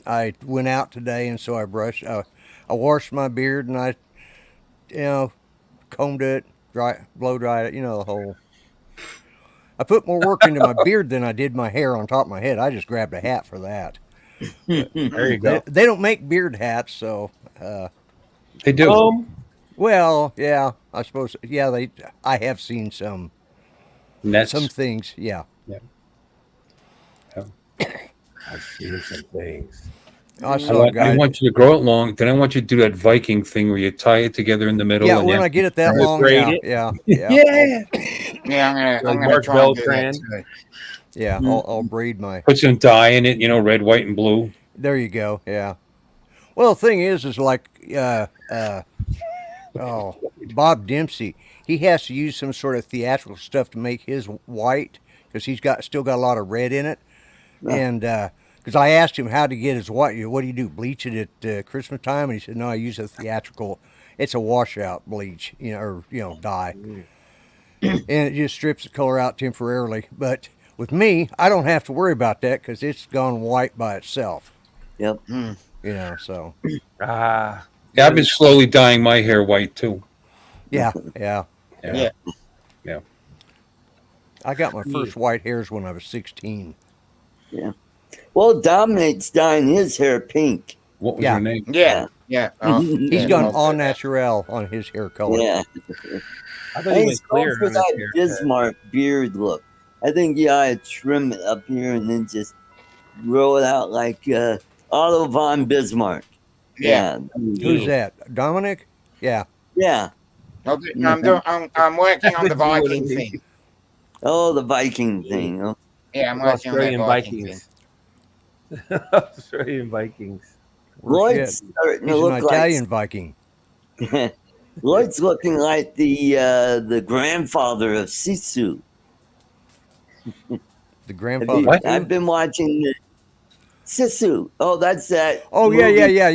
I went out today, and so I brushed. I washed my beard, and I, combed it, blow dried it. You know the whole. I put more work into my beard than I did my hair on top of my head. I just grabbed a hat for that. There you go. They don't make beard hats, so. They do. Well, yeah, I suppose. Yeah, I have seen some Nets. things. Yeah. I've seen some things. I saw a I guy. want you to grow it long. Then I want you to do that Viking thing where you tie it together in the middle. Yeah, and when you- I get it that long, braid yeah, it. yeah. Yeah, I'm Like gonna Mark try and do that Beltran. today. Yeah, I'll braid my. Put some dye in it, red, white, and blue. There you go. Yeah. Well, the thing is like, Bob Dempsey. He has to use some sort of theatrical stuff to make his white because he's still got a lot of red in it, and because I asked him how to get his white. What do you do? Bleach it at Christmas time? And he said, no, I use a theatrical. It's a washout bleach, or dye, and it just strips the color out temporarily. But with me, I don't have to worry about that because it's gone white by itself. Yep. So. Ah, Yeah, I've been slowly dyeing my hair white too. Yeah. Yeah. Yeah. I got my first white hairs when I was 16. Yeah. Well, Dominic's dyeing his hair pink. What was Yeah. her name? Yeah. Yeah. He's yeah, gone most au of that. naturel on his hair color. Yeah. I thought And he he's went going clear for on his that hair. Bismarck beard look. I think you ought to trim it up here and then just roll it out like Otto von Bismarck. Yeah. Who's that? Dominic? Yeah. Yeah. I'm working on the That's what Viking it is. thing. Oh, the Viking thing. Oh. Yeah, I'm working on that Australian Viking Vikings. thing. Australian Vikings. Lloyd's Shit. starting to He's an look Italian Viking. like Lloyd's looking like the grandfather of Sisu. The grandfather. What? I've been watching the Sisu. Oh, that's that. Oh, movie. yeah.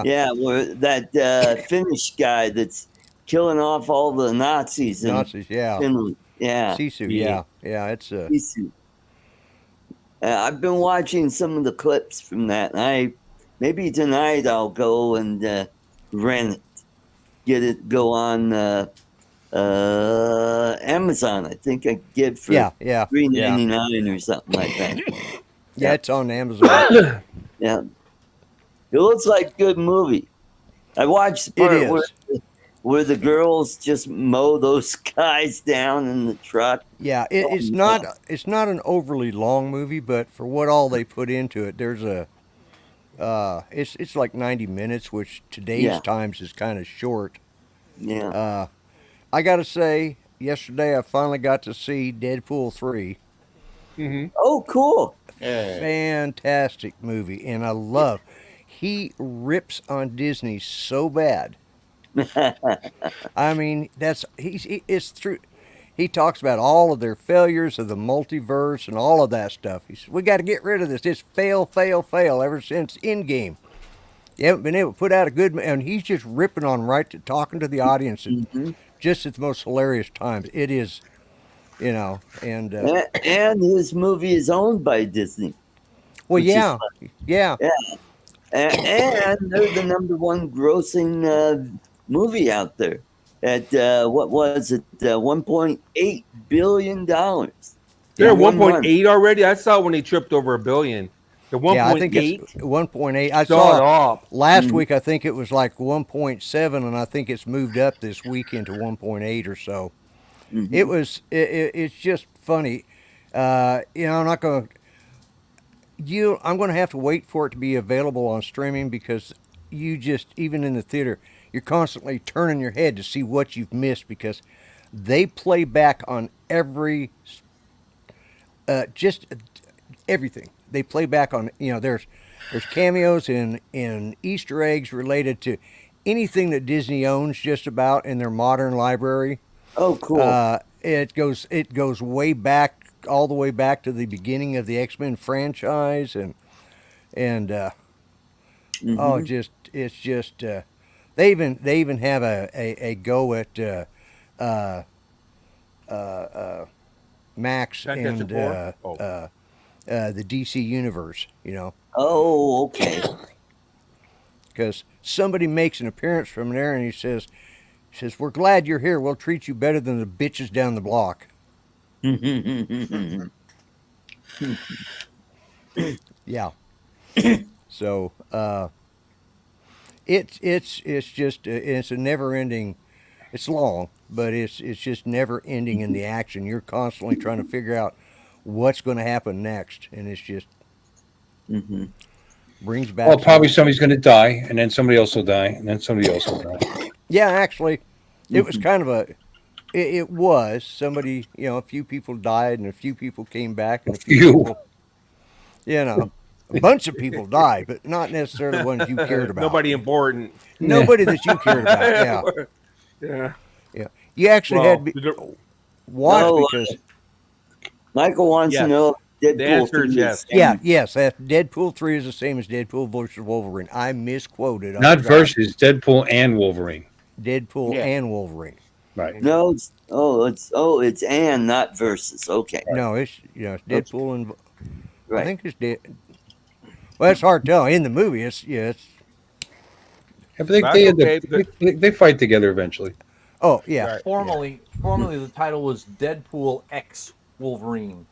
Yeah, where that Finnish guy that's killing off all the Nazis in Nazis, yeah. Finland. Yeah, Sisu, Yeah. yeah. It's Sisu. I've been watching some of the clips from that. And maybe tonight I'll go and rent it, get it, go on Amazon. I think I could get for yeah. $3.99 or something like that. Yeah, it's on Amazon. Yeah, it looks like a good movie. I watched the It part is. where the girls just mow those guys down in the truck. Yeah, it's not an overly long movie, but for what all they put into it, there's a it's like 90 minutes, which today's Yeah. times is kind of short. Yeah. I gotta say, yesterday I finally got to see Deadpool 3. Oh, cool. Yeah. Fantastic movie, and I love. He rips on Disney so bad. I mean, it's true. He talks about all of their failures of the multiverse and all of that stuff. He says, we got to get rid of this. It's fail ever since Endgame. You haven't been able to put out a good, and he's just ripping on right to talking to the audience just at the most hilarious times. It is, and And his movie is owned by Disney. well, which is yeah. And they're the number one grossing movie out there at what was it, $1.8 billion. They're at 1.8 already. I saw when they tripped over $1 billion. The 1.8. Yeah, I think it's 1.8. I Start saw off. last week. I think it was like 1.7, and I think it's moved up this weekend to 1.8 or so. It was. It's just funny. I'm not going to. I'm going to have to wait for it to be available on streaming because you just, even in the theater, you're constantly turning your head to see what you've missed because they play back on just everything. They play back on, there's cameos in Easter eggs related to anything that Disney owns just about in their modern library. Oh, cool. It goes way back, all the way back to the beginning of the X-Men franchise, and it's just they even have a go at Max Fantastic and Four? the DC universe, Oh, okay. because somebody makes an appearance from there and he says, we're glad you're here. We'll treat you better than the bitches down the block. Yeah. So it's just it's a never ending. It's long, but it's just never ending in the action. You're constantly trying to figure out what's going to happen next, and it's just brings back. Well, probably somebody's going to die, and then somebody else will die, and then somebody else will die. Yeah, actually, it was kind of it was somebody. A few people died, and a few people came back, and a few people, a bunch of people died, but not necessarily the ones you cared about. Nobody important. Nobody that you cared about. Yeah. Yeah. You actually had to watch because Michael wants to Yes. know if The Deadpool answer is 3 yes. yes, Deadpool 3 is the same as Deadpool versus Wolverine. I misquoted. Not versus Deadpool and Wolverine. Deadpool Yeah. and Wolverine. Right. No, it's and not versus. Okay. No, it's Deadpool and I Right. think it's Well, it's hard to tell. In the movie, it's Yeah, but That's they, end okay, up, because- they fight together eventually. Oh yeah, Right. Formerly, the title was Deadpool X Wolverine,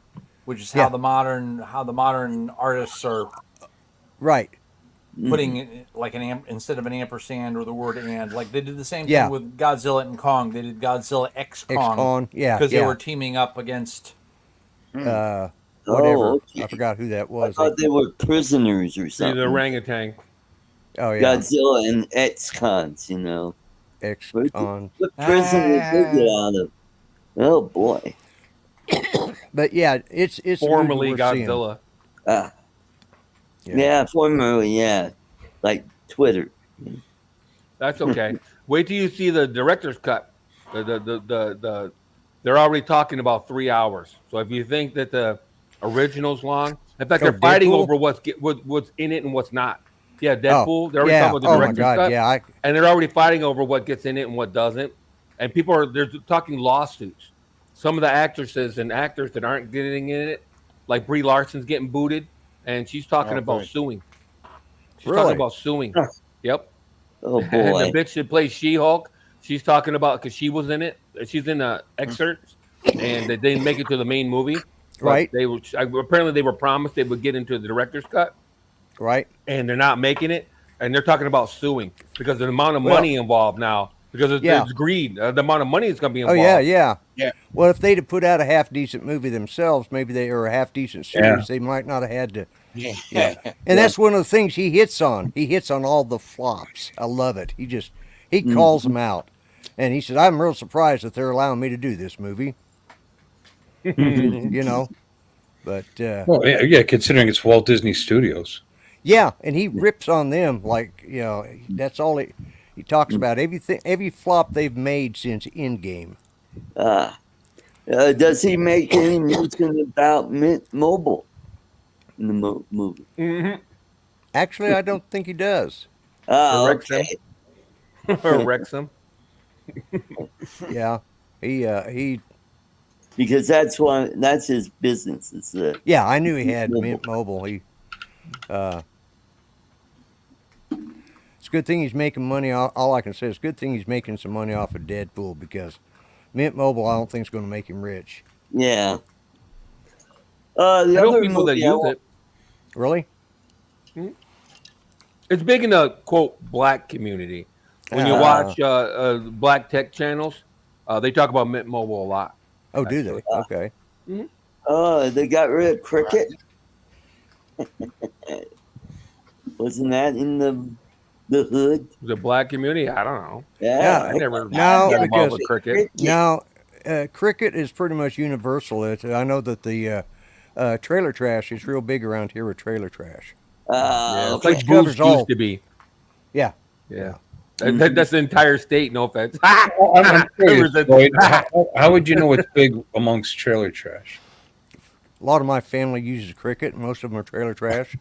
which is Yeah. how the modern artists are right. putting it like instead of an ampersand or the word and. Like they did the same Yeah. thing with Godzilla and Kong. They did Godzilla X Kong X-Con, yeah, because they yeah. were teaming up against. Whatever. okay. I forgot who that I was. thought they were prisoners or See the something. orangutan. Oh yeah, Godzilla and ex-cons, you know. X-Con. What prison did they get out of? Oh boy. But yeah, it's a movie Formerly worth seeing. Godzilla. Ah, Yeah. yeah, formerly, yeah. Like Twitter. That's okay. Wait till you see the director's cut. They're already talking about 3 hours. So if you think that the original's long, in fact, they're fighting Deadpool? over what's in it and what's not. Yeah, Deadpool. They're already Yeah. talking about the Oh my director's God. cut, Yeah. and they're already fighting over what gets in it and what doesn't. And they're talking lawsuits. Some of the actresses and actors that aren't getting in it, like Brie Larson's getting booted, and she's talking Oh, about good. suing. She's Really? talking about suing. Yep. Oh And boy. the bitch that plays She-Hulk, she's talking about because she was in it. She's in the excerpts, and they didn't make it to the main movie. But Right. They were apparently they were promised they would get into the director's cut, Right. and they're not making it. And they're talking about suing because of the amount of Well, money involved now. Because yeah. there's greed. The amount of money is going to be Oh involved. yeah. Yeah. Well, if they'd have put out a half decent movie themselves, maybe they or a half decent series, they might not have had to. Yeah. And that's one of the things he hits on. He hits on all the flops. I love it. He calls them out, and he said, "I'm real surprised that they're allowing me to do this movie." You know, but Well, yeah, considering it's Walt Disney Studios. yeah, and he rips on them like that's all he talks about. Every flop they've made since Endgame. Does he make any mention about Mint Mobile in the movie? Actually, I don't think he does. Ah, Correct him. okay. Or Wrexham. Yeah, he. Because that's his business. It's Yeah, I knew he had Mint Mobile. It's a good thing he's making money. All I can say is good thing he's making some money off of Deadpool because Mint Mobile I don't think is going to make him rich. yeah. The I know other people that movie use it. Really? It's big in the quote black community. When you watch black tech channels, they talk about Mint Mobile a lot. Oh, do they? Okay. they got rid of Cricket. Wasn't that in the hood? The black community, I don't know. Yeah. I never No, got involved because- with cricket. Now, Cricket is pretty much universal. I know that the trailer trash is real big around here with trailer trash. Yeah, it's Okay. like covers Boost all. used to be. Yeah. Yeah. That's the entire state. No offense. Well, I'm curious, Covers it. Lloyd, how would you know it's big amongst trailer trash? A lot of my family uses Cricket. Most of them are trailer trash.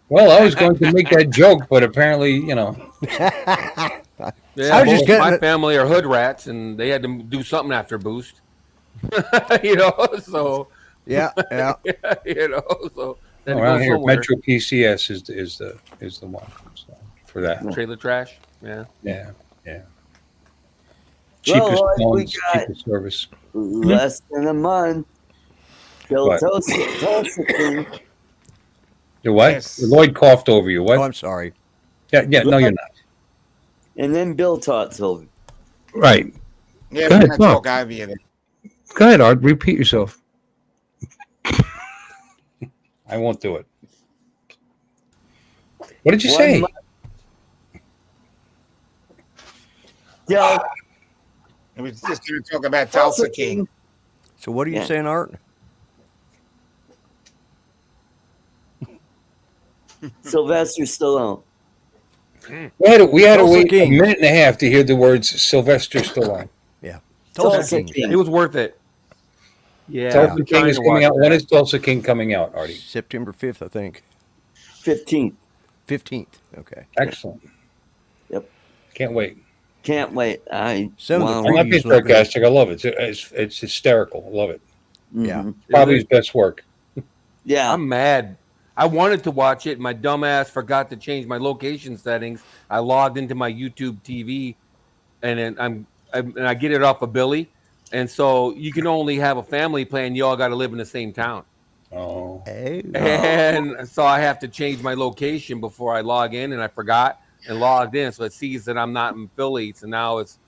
Well, I was going to make that joke, but apparently, Yeah, I was just both my getting- family are hood rats, and they had to do something after Boost. So Yeah. Yeah. so they had to around go here, somewhere. Metro PCS is the one for that. Trailer trash. Yeah. Yeah. Cheapest Lloyd, we phones, got- cheapest service. Less than a month. Till What? Tulsa King. You what? Yes. Lloyd coughed over you. What? Oh, I'm sorry. Yeah. No, you're not. And then Bill Tots over. Right. Yeah, Go ahead, that's talk. all gotta be in it. Go ahead, Art. Repeat yourself. I won't do it. What did you One say? month. Yeah, It was just going to talk about Tulsa King. So what are you Yeah. saying, Art? Sylvester Stallone. We had to Tulsa wait King. a minute and a half to hear the words Sylvester Stallone. Tulsa King. It was worth it. Yeah. Tulsa I'm King trying is to coming watch out. When that. is Tulsa King coming out, Artie? September 5th, I think. 15th. 15th. Okay. Excellent. Yep. Can't wait. Can't wait. Some of the I'm not being previews look good. sarcastic. I love it. It's hysterical. I love it. Yeah. Mhm. Probably his best work. Yeah. I'm mad. I wanted to watch it. My dumbass forgot to change my location settings. I logged into my YouTube TV, and then I get it off of Billy. And so you can only have a family plan. You all got to live in the same town. Oh, And so I have to change my location before I log in, and I forgot and logged in. So it sees that I'm not in Philly. So now it's,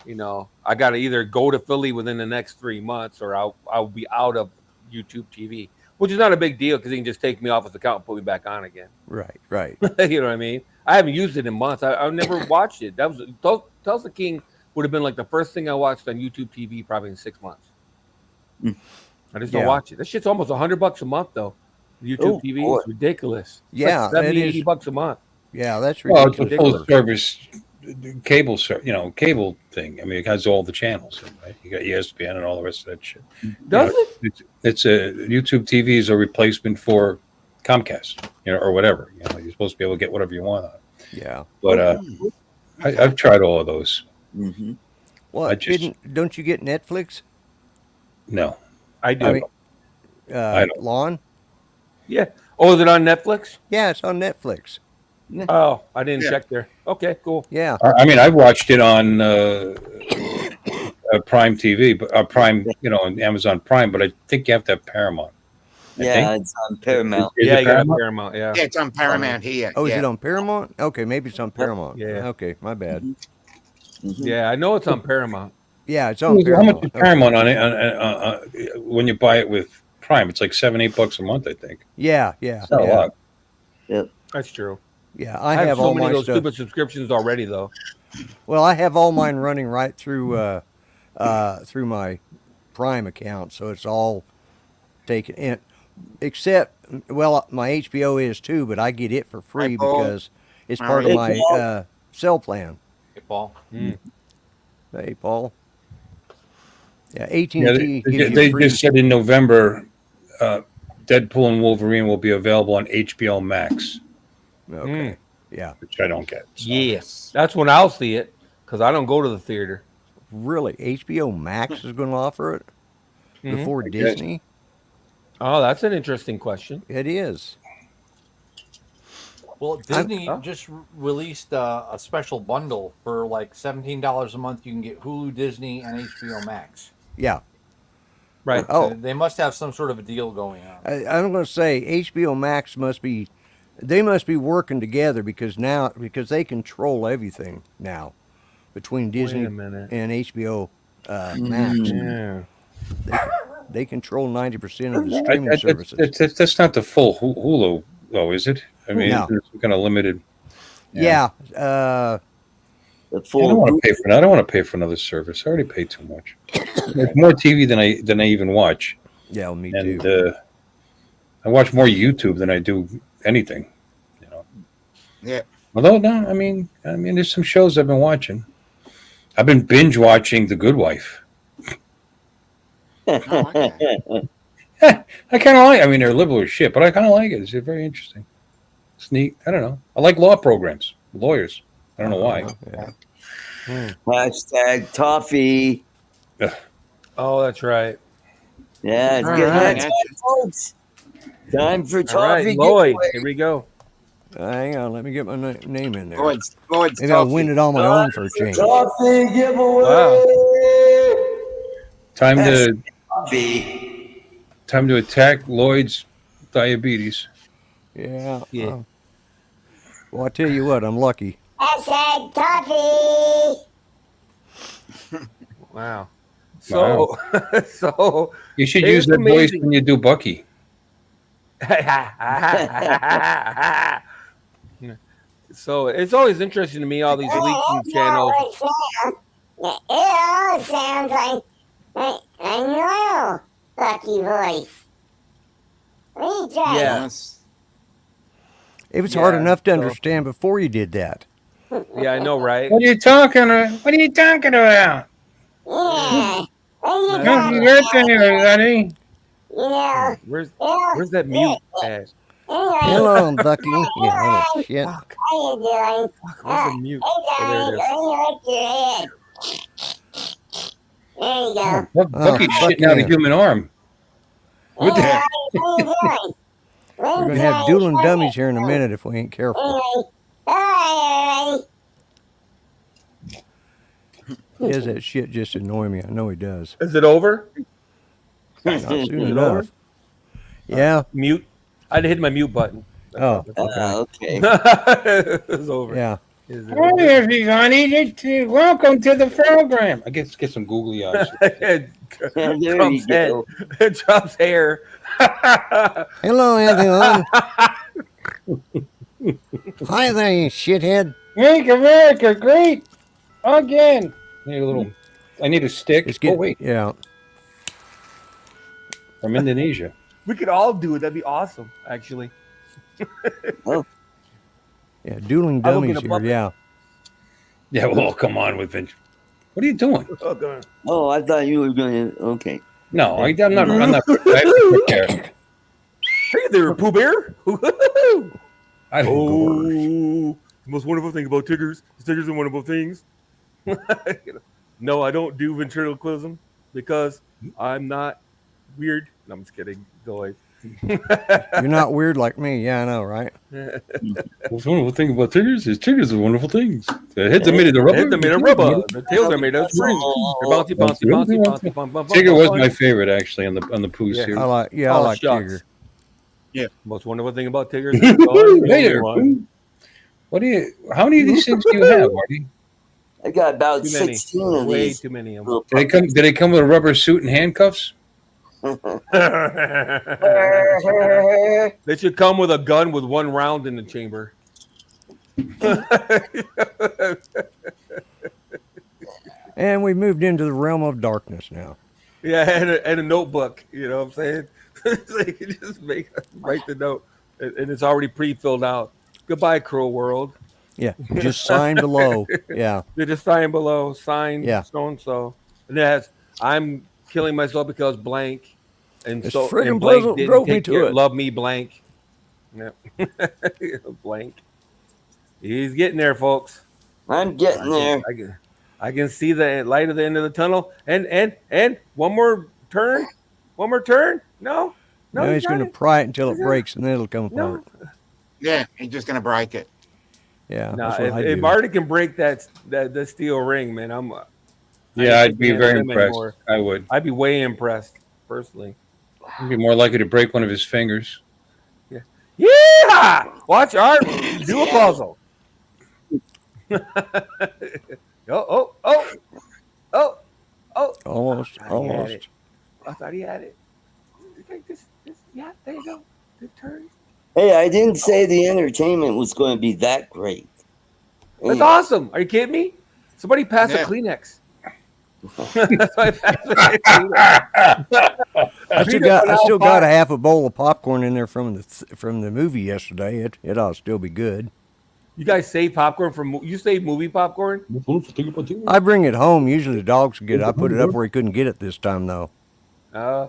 I got to either go to Philly within the next 3 months, or I'll be out of YouTube TV, which is not a big deal because he can just take me off his account and put me back on again. Right, right. You know what I mean? I haven't used it in months. I've never watched it. That was Tulsa King would have been like the first thing I watched on YouTube TV probably in 6 months. I just don't watch it. That shit's almost $100 a month though. YouTube TV is ridiculous. It's Yeah, like it is. $70-$80 a month. Yeah, that's well, it's ridiculous. a full service cable, cable thing. I mean, it has all the channels, right? You got ESPN and all the rest of that shit. Does it? It's a YouTube TV is a replacement for Comcast, or whatever. You're supposed to be able to get whatever you want on it. Yeah. But I've tried all of those. Mm-hmm. Well, I don't you get Netflix? No, I do. I mean, I don't. Lon? Yeah. Oh, is it on Netflix? Yeah, it's on Netflix. Oh, I didn't check there. Okay, cool. Yeah. I mean, I watched it on Prime TV, but Prime, on Amazon Prime. But I think you have to have Paramount. Yeah, it's on Paramount. Is Yeah, it you got Paramount? Paramount. Yeah. Yeah, it's on Paramount here. Oh, is yeah. it on Paramount? Okay, maybe it's on Paramount. Yeah. Okay, my bad. Mm-hmm. Yeah, I know it's on Paramount. Yeah, it's on How Paramount. much is Paramount on it when you buy it with Prime? It's like $7-8 a month, I think. Yeah, yeah, It's not a yeah. lot. That's true. Yeah, I I have have so all many my of those stuff. stupid subscriptions already, though. Well, I have all mine running right through through my Prime account, so it's all taken in. Except, well, my HBO is too, but I get it for free Paul. because it's part of Hey, my Paul. cell plan. Hey, Paul. Hey, Paul. Yeah, AT&T Yeah, gives they you free. just said in November, Deadpool and Wolverine will be available on HBO Max, Okay. Yeah. which I don't get. So. Yes. That's when I'll see it, because I don't go to the theater. Really, HBO Max is going to offer it before guess. Disney? Oh, that's an interesting question. It is. Well, Disney just released a special bundle for like $17 a month. You can get Hulu, Disney, and HBO Max. Yeah. Right. Oh, They must have some sort of a deal going on. I'm going to say HBO Max they must be working together because they control everything now between Disney a minute. and HBO Max. Yeah. They control 90% of the streaming services. That's not the full Hulu, though, is it? I mean, No. it's kind of limited. Yeah. The I don't full want to pay for. I don't want to pay for another service. I already pay too much. There's more TV than I even watch, Yeah, me and too. I watch more YouTube than I do anything. Yeah. Although no, I mean, there's some shows I've been watching. I've been binge watching The Good Wife. Oh, okay. I kind of like. I mean, they're liberal as shit, but I kind of like it. It's very interesting. It's neat. I don't know. I like law programs, lawyers. I don't know why. Yeah. hashtag toffee. Oh, that's right. Yeah, it's All getting right. that time, folks. Time for All toffee. right, Lloyd. giveaway. Here we go. Hang on, let me get my name in there. Lloyd's Maybe I'll win toffee. it on my own for a change. Toffee giveaway. Wow. Time to Toffee. attack Lloyd's diabetes. Yeah. Yeah. Well, I tell you what, I'm lucky. Hashtag toffee. Wow. So, so You should It's use that voice amazing. when you do Bucky. So it's always interesting to me, all these leaking channels. It all sounds like a normal Bucky voice. What are you Yeah. Yes. It was hard Yeah, enough to so- understand before you did that. Yeah, I know, right? What are you talking about? What are you talking about? Yeah. What are you Happy talking birthday, everybody. You know, Where's that mute at? anyway, Hello, Bucky. Yeah, oh, shit. Fuck. how you doing? Where's the mute? Hey, Oh, there Johnny, it is. let me lick your head. There you go. Bucky's fuck shitting out a yeah. human arm. What the Hey, heck? Johnny, how you doing? We're gonna have dueling dummies here in a minute if we ain't careful. Alright. Does that shit just annoy me? I know he does. Is it over? Not soon Is it over? enough. Yeah. Mute. I hit my mute button. Oh, Okay. It's over. yeah. Is it Hi over? everybody, welcome to the program. I guess get some googly eyes. There you Trump's go. head. Trump's hair. Hello, everyone. Hi there, you shithead. Make America great again. I need a stick. It's getting, Oh wait, yeah. from Indonesia. We could all do it. That'd be awesome, actually. Yeah, dueling I will get dummies a here. puppet. Yeah. Yeah, well, come on with it. What are you doing? Oh, God. Oh, I thought you were going to. Okay. No, I'm not. I'm not. I Hey there, Pooh Bear. don't go. The most wonderful thing about Tiggers is Tiggers are wonderful things. No, I don't do ventriloquism because I'm not weird. No, I'm just kidding. Go away. You're not weird like me. Yeah, I know, right? The most wonderful thing about Tiggers is Tiggers are wonderful things. The heads are made of the rubber. Heads are made of rubber. The tails are made of springs. They're bouncy, bouncy, bouncy, bouncy, bouncy, bouncy. Tigger was my favorite actually on the Pooh Yeah. series. I like Shucks. Tigger. Most wonderful thing about Tiggers is the Hey only there, one. Pooh. How many of these things do you have, Marty? I got about Too many. 16 of Way these. too many of little Did they come with a rubber suit and handcuffs? them. They should come with a gun with one round in the chamber. And we moved into the realm of darkness now. Yeah, and a notebook. You know what I'm saying? So you can just write the note, and it's already pre-filled out. Goodbye, cruel world. Yeah, just sign below. Yeah. They just sign below, sign Yeah. so and so, and it has I'm killing myself because blank, and It's so friggin' and blank puzzle didn't drove me take to care, it. love me blank. Yeah, blank. He's getting there, folks. I'm getting there. I can see the light at the end of the tunnel, and one more turn. No, No, he's got going to it. pry it until it Yeah. breaks, and then it'll come No. apart. Yeah, he's just gonna break it. Yeah, No, that's what I if do. Marty can break that steel ring, man, Yeah, I I'd be can't very handle him impressed. anymore. I would. I'd be way impressed personally. I'd be more likely to break one of his fingers. Yeah, watch Art do a puzzle. oh! Almost. I thought he had Almost. it. I thought he had it. Okay, yeah, there you go. Good turn. Hey, I didn't say the entertainment was going to be that great. That's awesome. Are you kidding me? Somebody pass Yeah. a Kleenex. Somebody pass a Kleenex. I still got a half a bowl of popcorn in there from the movie yesterday. It ought to still be good. You guys save popcorn from you save movie popcorn? I bring it home. Usually the dogs get it. I put it up where he couldn't get it this time though. I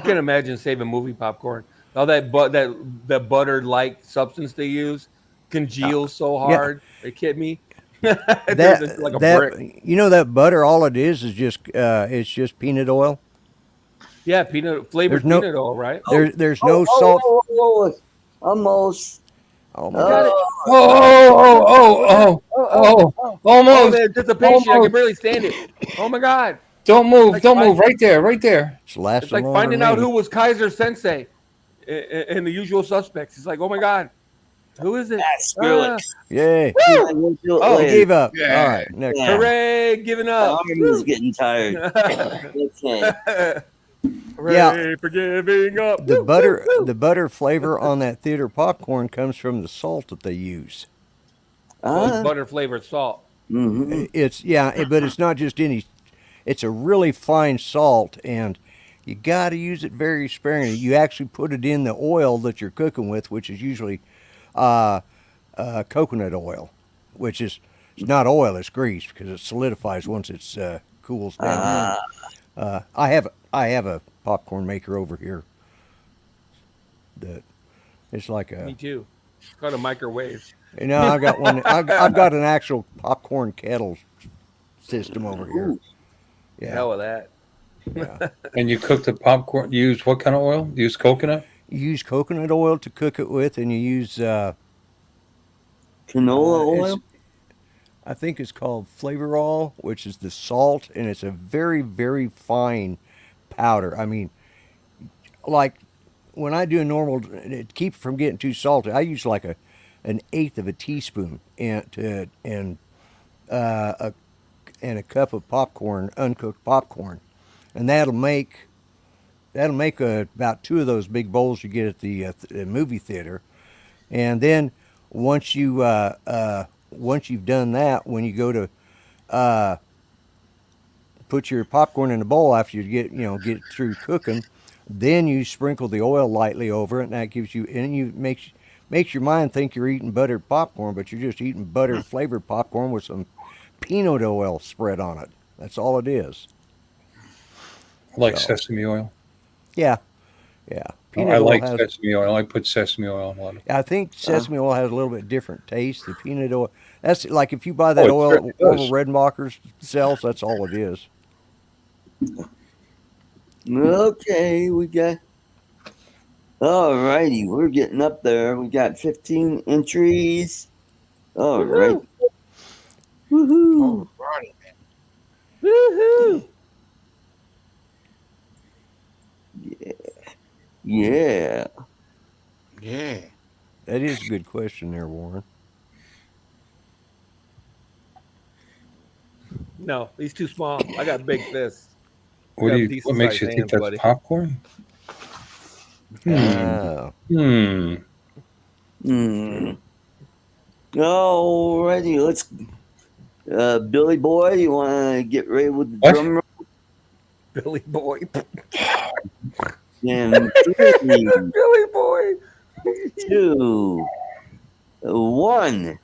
can't imagine saving movie popcorn. All that butter like substance they use congeals so hard. Are you kidding me? It's like a brick. You know that butter, all it is just it's just peanut oil. Yeah, flavored There's no- peanut oil, right? There's no salt. Almost. Oh my God. Almost. The anticipation, I can barely stand it. Oh my God. Don't move. Don't move. Right there. It's lasting It's like longer finding than out me. who was Kaiser Sensei in The Usual Suspects. It's like, oh my God, who is it? Screw it. Yay. Oh, He gave up. Yeah. All right. Next. Yeah. Hooray, giving My up. arm is getting tired. Okay. Hooray for giving up. The Woo, butter, woo, woo. the butter flavor on that theater popcorn comes from the salt that they use. It's butter flavored salt. Mm-hmm. But it's not just any. It's a really fine salt, and you got to use it very sparingly. You actually put it in the oil that you're cooking with, which is usually coconut oil, which is it's not oil, it's grease because it solidifies once it cools down. I have a popcorn maker over here. That it's like Me a. too. It's called a microwave. No, I got one. I've got an actual popcorn kettle system over here. Yeah. Hell with that. Yeah. And you cook the popcorn. You use what kind of oil? You use coconut? You use coconut oil to cook it with, and you use Canola it's- oil. I think it's called flavorol, which is the salt, and it's a very, very fine powder. I mean, like when I do a normal, to keep it from getting too salty, I use like an eighth of a teaspoon uh, a, and a cup of popcorn, uncooked popcorn, and that'll make about two of those big bowls you get at the movie theater, and then once once you've done that, when you go to put your popcorn in a bowl after you get it through cooking, then you sprinkle the oil lightly over it, and that gives you and you makes your mind think you're eating buttered popcorn, but you're just eating butter flavored popcorn with some peanut oil spread on it. That's all it is. I like So, sesame oil. yeah, yeah. Peanut I oil like has. sesame oil. I put sesame oil on a lot of. I think sesame oil has a little bit different taste. The peanut oil. That's like if you buy that it oil certainly at Orville does. Redmacher's sells. That's all it is. Okay, we got. All righty, we're getting up there. We got 15 entries. All right. Woohoo! Alrighty. Woohoo! Yeah. Yeah. That is a good question there, Warren. No, he's too small. I got big fists. What Got do you? What decent makes sized you think hands, that's buddy. popcorn? Oh. Hmm. Alrighty, let's. Billy Boy, you want to get ready with the What? drum roll? Billy boy. And Billy boy. 2, 1.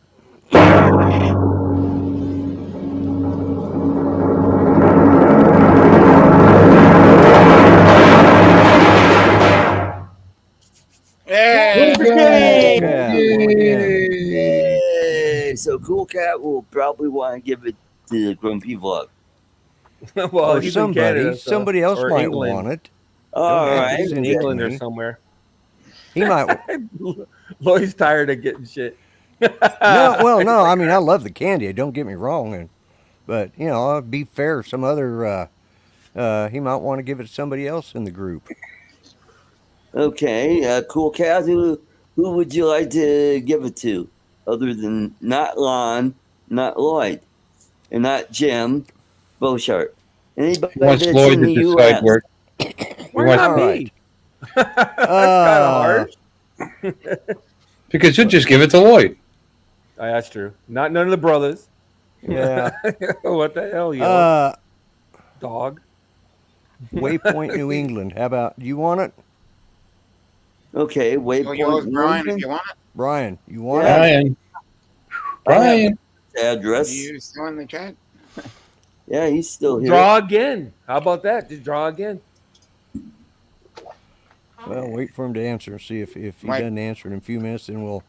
Yeah. Cool cat. Yay! So Cool Cat will probably want to give it to the Grumpy Vlog. Well, Or he's in Canada, so- somebody else or might England. want it. All have to right. He's in send it to England or me. somewhere. He might. Lloyd's tired of getting shit. No, I mean, I love the candy. Don't get me wrong, but I'll be fair. Some other, he might want to give it to somebody else in the group. Okay, Cool Cat, who would you like to give it to? Other than not Lon, not Lloyd, and not Jim Beauchart. Anybody He wants that's Lloyd in to the decide U.S. where. Why wants- not All me? right. That's kind of harsh. Because you'll just give it to Lloyd. That's true. None of the brothers. Yeah. What the hell, yo? Dog. Waypoint, New England. How about you want it, Okay, Oh, Waypoint. yours, Brian, if Northern you want it. Brian? You want Yeah. it? Brian. address. You still in the chat? Yeah, he's still here. Draw again. How about that? Just draw again. Well, wait for him to answer and see if he Mike. doesn't answer in a few minutes, then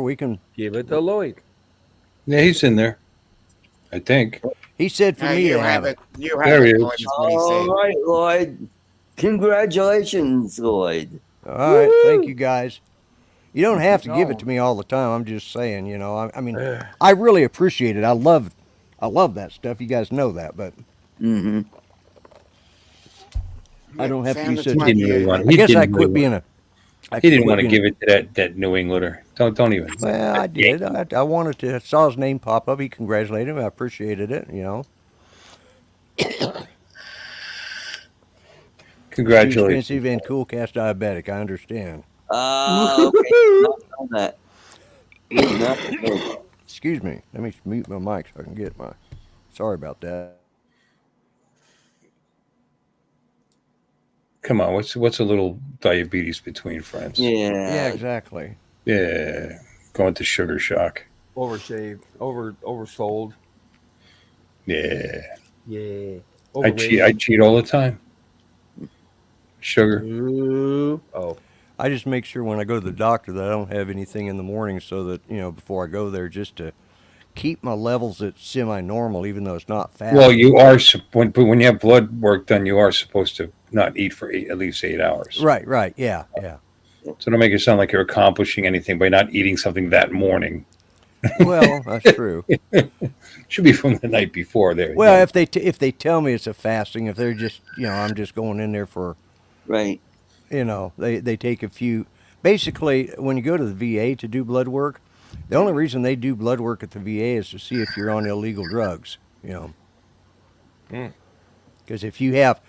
we can. Give it to Lloyd. Yeah, he's in there. I think. He said for me you to have it. You There have he it. is. Lloyd, is what he All said. right, Lloyd. Congratulations, Lloyd. All right, thank Woo! you guys. You don't have to give it No. to me all the time. I'm just saying, I mean, I really appreciate it. I love that stuff. You guys know that, but Mm-hmm. I don't have to Found be it such to a. my He didn't ear. want- I he guess didn't I quit really being a. He didn't want to give it to that New Englander. Don't even. Well, I did. I wanted to. I saw his name pop up. He congratulated him. I appreciated it. Congratulations. Expensive and cool cast diabetic. I understand. Okay. Not on that. Not on that. Excuse me. Let me mute my mic so I can get my. Sorry about that. Come on, what's a little diabetes between friends? Yeah, Yeah. exactly. Yeah, going to sugar shock. Overshaved. Oversold. Yeah, Yeah. I cheat all the time. Sugar. Ooh. Oh. I just make sure when I go to the doctor that I don't have anything in the morning, so that before I go there, just to keep my levels at semi-normal, even though it's not fast. Well, you are when you have blood work done, you are supposed to not eat for at least 8 hours. Right. Yeah. So don't make it sound like you're accomplishing anything by not eating something that morning. Well, that's true. Should be from the night before there. Well, if they tell me it's a fasting, if they're just I'm just going in there for Right. they take a few. Basically, when you go to the VA to do blood work, the only reason they do blood work at the VA is to see if you're on illegal drugs. Because if you have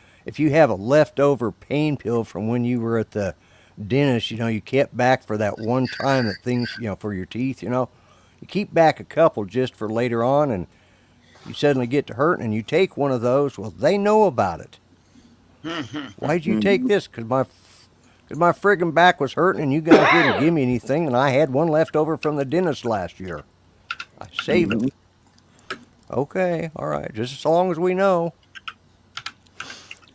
a leftover pain pill from when you were at the dentist, you kept back for that one time that things, for your teeth, you keep back a couple just for later on, and you suddenly get to hurting, and you take one of those. Well, they know about it. Why'd you take this? Because my friggin' back was hurting, and you guys didn't give me anything, and I had one left over from the dentist last year. I save it. Okay, all right, just as long as we know.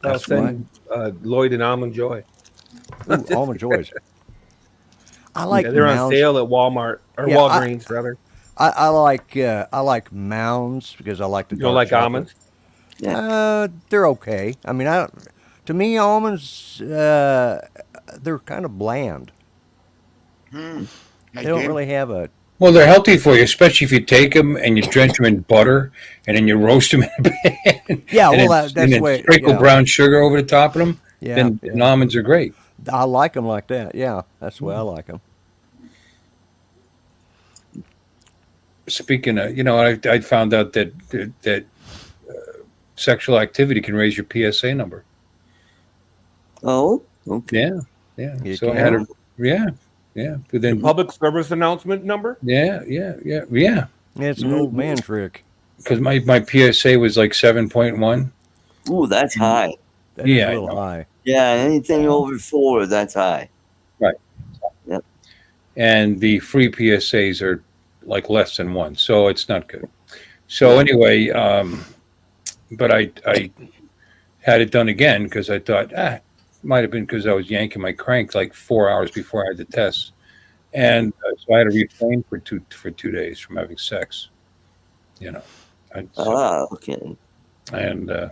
I'll send Lloyd and Almond Joy. Ooh, Almond Joys. I like they're on Mounds. sale at Walmart or Walgreens, rather. I like Mounds because I like the. You don't like almonds? They're okay. I mean, to me, almonds they're kind of bland. They don't really have a. Well, they're healthy for you, especially if you take them and you drench them in butter and then you roast them in a pan. Yeah, well, that's the way. Sprinkle brown sugar over the top of them. Yeah, then almonds are great. I like them like that. Yeah, that's the way I like them. Speaking of, I found out that sexual activity can raise your PSA number. Oh, okay. Yeah. You So can. I had a But then Public service announcement number? Yeah. It's an old man trick. Because my PSA was like 7.1. Ooh, that's high. That's a little high. Yeah, anything over 4, that's high. Right. Yep. And the free PSAs are like less than 1, so it's not good. So anyway, but I had it done again because I thought, might have been because I was yanking my crank like 4 hours before I had the test, and so I had to refrain for 2 days from having sex. Okay. And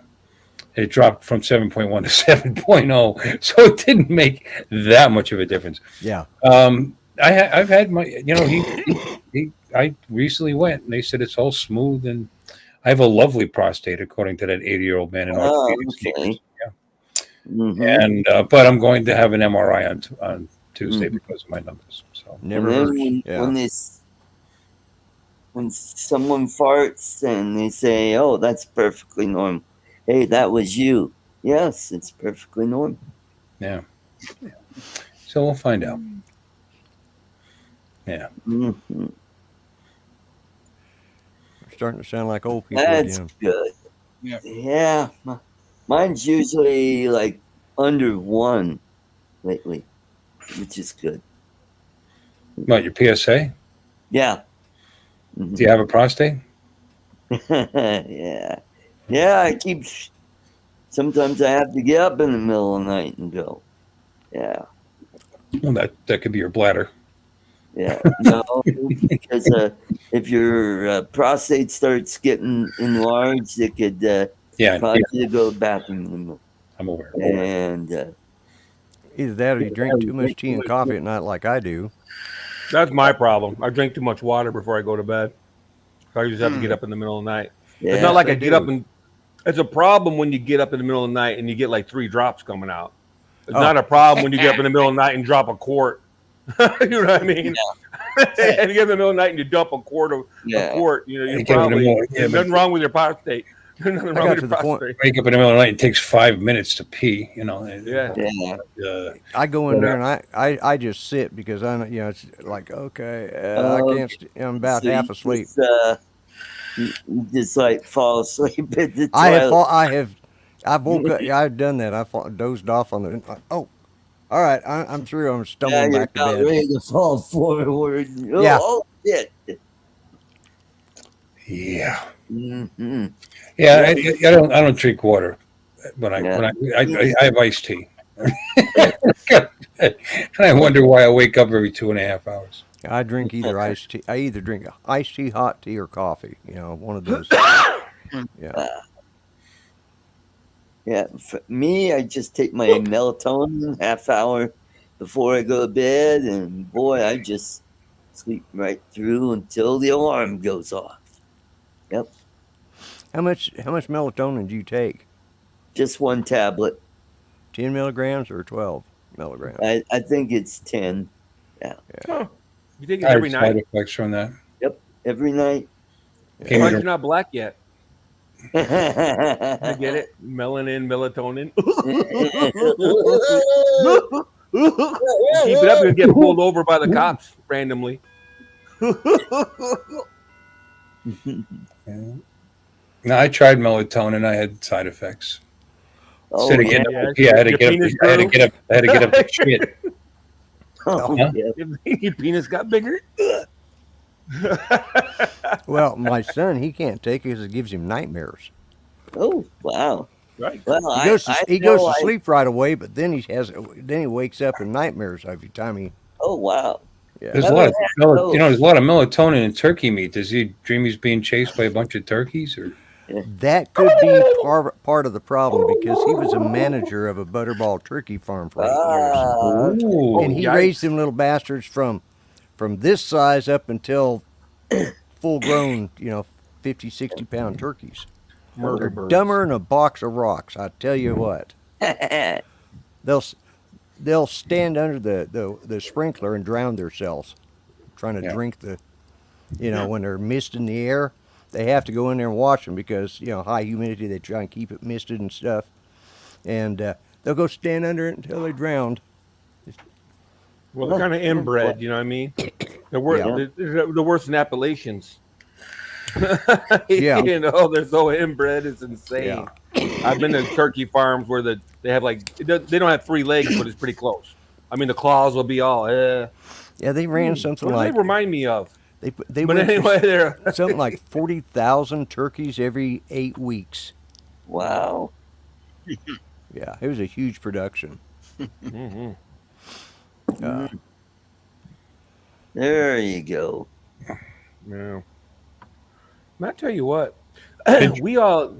it dropped from 7.1 to 7.0, so it didn't make that much of a difference. Yeah. I've had my, I recently went and they said it's all smooth and I have a lovely prostate according to that 80-year-old man in orthopedics. Okay. Yeah. And but I'm going to have an MRI on Tuesday because of my numbers. So Never and heard. then when someone farts and they say, "Oh, that's perfectly normal." Hey, that was you. Yes, it's perfectly normal. Yeah. So we'll find out. Yeah. Mm-hmm. We're starting to sound like old people That's again. good. Yeah. Mine's usually like under 1 lately, which is good. What, your PSA? Yeah. Do you have a prostate? Yeah. I keep. Sometimes I have to get up in the middle of the night and go. Yeah. Well, that could be your bladder. Yeah. No, because if your prostate starts getting enlarged, it could cause you to go to the bathroom in the middle. I'm aware. And Either that or you drink too much tea and coffee at night like I do. That's my problem. I drink too much water before I go to bed. So I just have to get up in the middle of the night. yeah, It's not like I get up and it's a problem when you get up in the middle of the night and you get like 3 drops coming out. It's not a problem when you get up in the middle of the night and drop a quart. You know what I mean? And you get in the middle of the night and you dump a quart. You probably there's nothing wrong with your prostate. There's nothing wrong with your prostate. Wake up in the middle of the night. It takes 5 minutes to pee. Yeah. I go in there and I just sit because I know it's like okay I can't. I'm about half asleep. You just like fall asleep at the toilet. I've woke up. I've done that. I dozed off on the. Oh, all right. I'm through. I'm stumbling back to you're bed. ready to fall forward. Yeah. Oh shit. Yeah. Mm-hmm. Yeah. I don't drink water when I have iced tea. And I wonder why I wake up every 2.5 hours. I drink either iced tea. I either drink iced tea, hot tea, or coffee. One of those. Yeah. Yeah, for me, I just take my melatonin half hour before I go to bed, and boy, I just sleep right through until the alarm goes off. Yep, How much melatonin do you take? just one tablet. 10 milligrams or 12 milligrams? I think it's 10. Yeah. Huh. You take it I every had side night? effects from that. Yep, every night. Came Why to- you're not black yet? I I get it. Melanin, melatonin. Keep it up, you'll get pulled over by the cops randomly. Yeah. No, I tried melatonin. I had side effects. Oh, Instead of yeah. getting up, Yeah, I had to your get up. penis I had to grew? get up. I had to get up to shit. Oh, Huh? yeah. Your penis got bigger. Well, my son, he can't take it because it gives him nightmares. Oh, wow. Right. Well, He goes to, I he goes know to sleep right away, but then he wakes up in nightmares every time he. Oh, wow. Yeah. There's a lot of there's a lot of melatonin in turkey meat. Does he dream he's being chased by a bunch of turkeys? Or That could be part of the problem because he was a manager of a butterball turkey farm for 8 years. Ooh, And he yikes. raised them little bastards from this size up until full grown, 50, 60 pound turkeys. Murder They're birds. dumber than a box of rocks. I tell you what. They'll stand under the sprinkler and drown themselves trying to Yeah. drink when they're mist in the air. They have to go in there and watch them because high humidity. They try and keep it misted and stuff, and they'll go stand under it until they drowned. Well, they're kind of inbred, you know what I mean? They're worse. Yeah. They're worse than Appalachians. Yeah. They're so inbred, it's insane. I've been to turkey farms where they have they don't have 3 legs, but it's pretty close. I mean, the claws will be all. Yeah, they ran something What do like they remind me of? they But went anyway, they're something like 40,000 turkeys every 8 weeks. Wow. Yeah, it was a huge production. Mhm. There you go. Yeah. I tell you what, we all.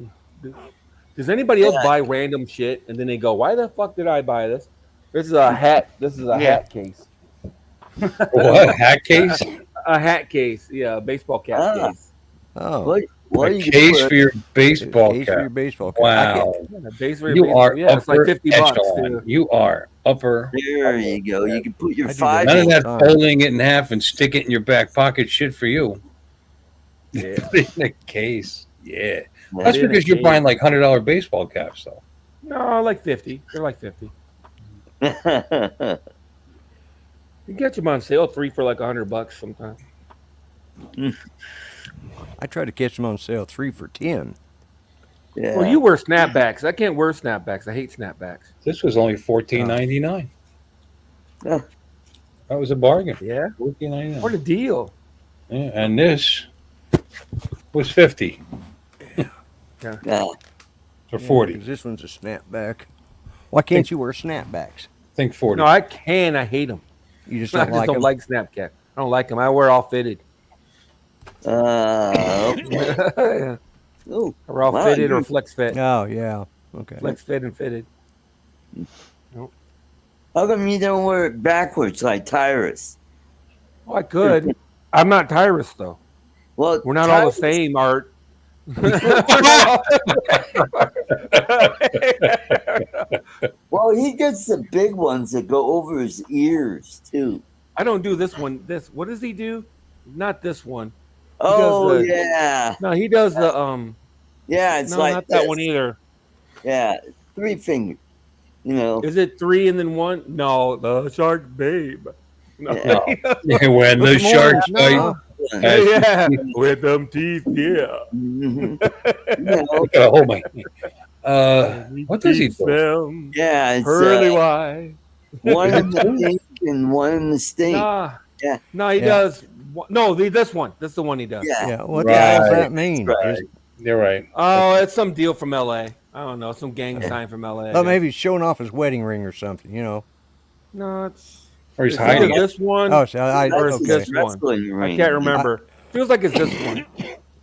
Does anybody else buy random shit and then they go, "Why the fuck did I buy this?" This is a hat. This is a hat case. what, a hat case? A hat case. Yeah, a baseball cap Ah. case. Oh, What A are you case gonna for your baseball case for your cap. baseball cap. Wow, Yeah, base for you baseball. are Yeah, it's like upper $50 echelon. too. You are upper. There you go. You can put your I do that. 5 None of inch. that time. folding it in half and stick it in your back pocket. Shit for you. Yeah. Put it in a case. Yeah, Put that's it in a because you're case. buying like $100 baseball caps, though. No, like 50. They're like 50. You get them on sale 3 for like $100 sometimes. I tried to catch them on sale 3 for 10. Yeah. Well, you wear snapbacks. I can't wear snapbacks. I hate snapbacks. This was only $14.99. Yeah. That was a bargain. Yeah. $14.99. What a deal. Yeah, and this was $50 Yeah. or $40. Because this one's a snapback. Why can't you wear snapbacks? I think $40. No, I can. I hate them. You just I don't just like don't them? like snapback. I don't like them. I wear all fitted. Okay. Oh, Or all Wow, fitted or you- flex fit. Oh, yeah. Okay. Flex fit and fitted. how come you don't wear it backwards like Tyrus? Oh, I could. I'm not Tyrus though. Well, We're not all the Tyrus- same, Art. Well, he gets the big ones that go over his ears too. I don't do this one. What does he do? Not this one. Oh the- yeah, No, he does the yeah. It's no, like not that this. one either. Yeah, 3 finger. You know. Is it 3 and then 1? No, the shark babe. No. Yeah. Yeah, when the With more- sharks no. bite. Yeah, with them teeth, yeah. Mhm. You know, I gotta hold my. What does he Teeth do? them yeah, it's pearly white. one in the pink and one in the stink. Nah. Yeah. No, he Yeah. does. No, this one. That's the one he does. Yeah. Yeah, what the hell does Right. that mean? Right. Just- You're right. Oh, it's some deal from LA. I don't know, some gang sign from LA. Oh, maybe he's showing off his wedding ring or something, No, it's Or he's it's hiding either it. this one. Oh, so That's Or it's his this one. wrestling I ring. can't remember. Feels like it's this one.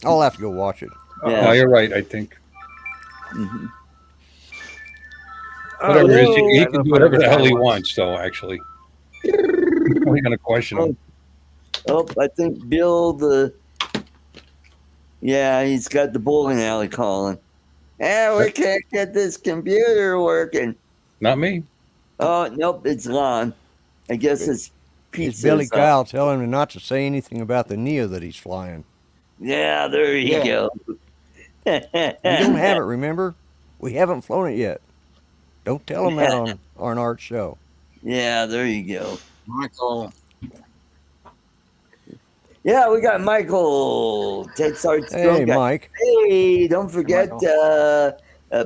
I'll have to go watch it. Yeah. No, you're right. I think Mhm. whatever it is, he I can don't do know whatever if the I hell he was. wants. Though, actually, We're going to question him. Oh, I think Bill he's got the bowling alley calling. We can't get this computer working. Not me. Oh, nope, it's Lon. I guess it's It's Billy pizza's up. Kyle telling him not to say anything about the Neo that he's flying. Yeah, there you go. We don't have it, remember? We haven't flown it yet. Don't tell him that on Art Show. Yeah, there you go. Michael. Yeah, we got Michael. Ted Sart's Hey, drone guy. Mike. Hey, don't forget,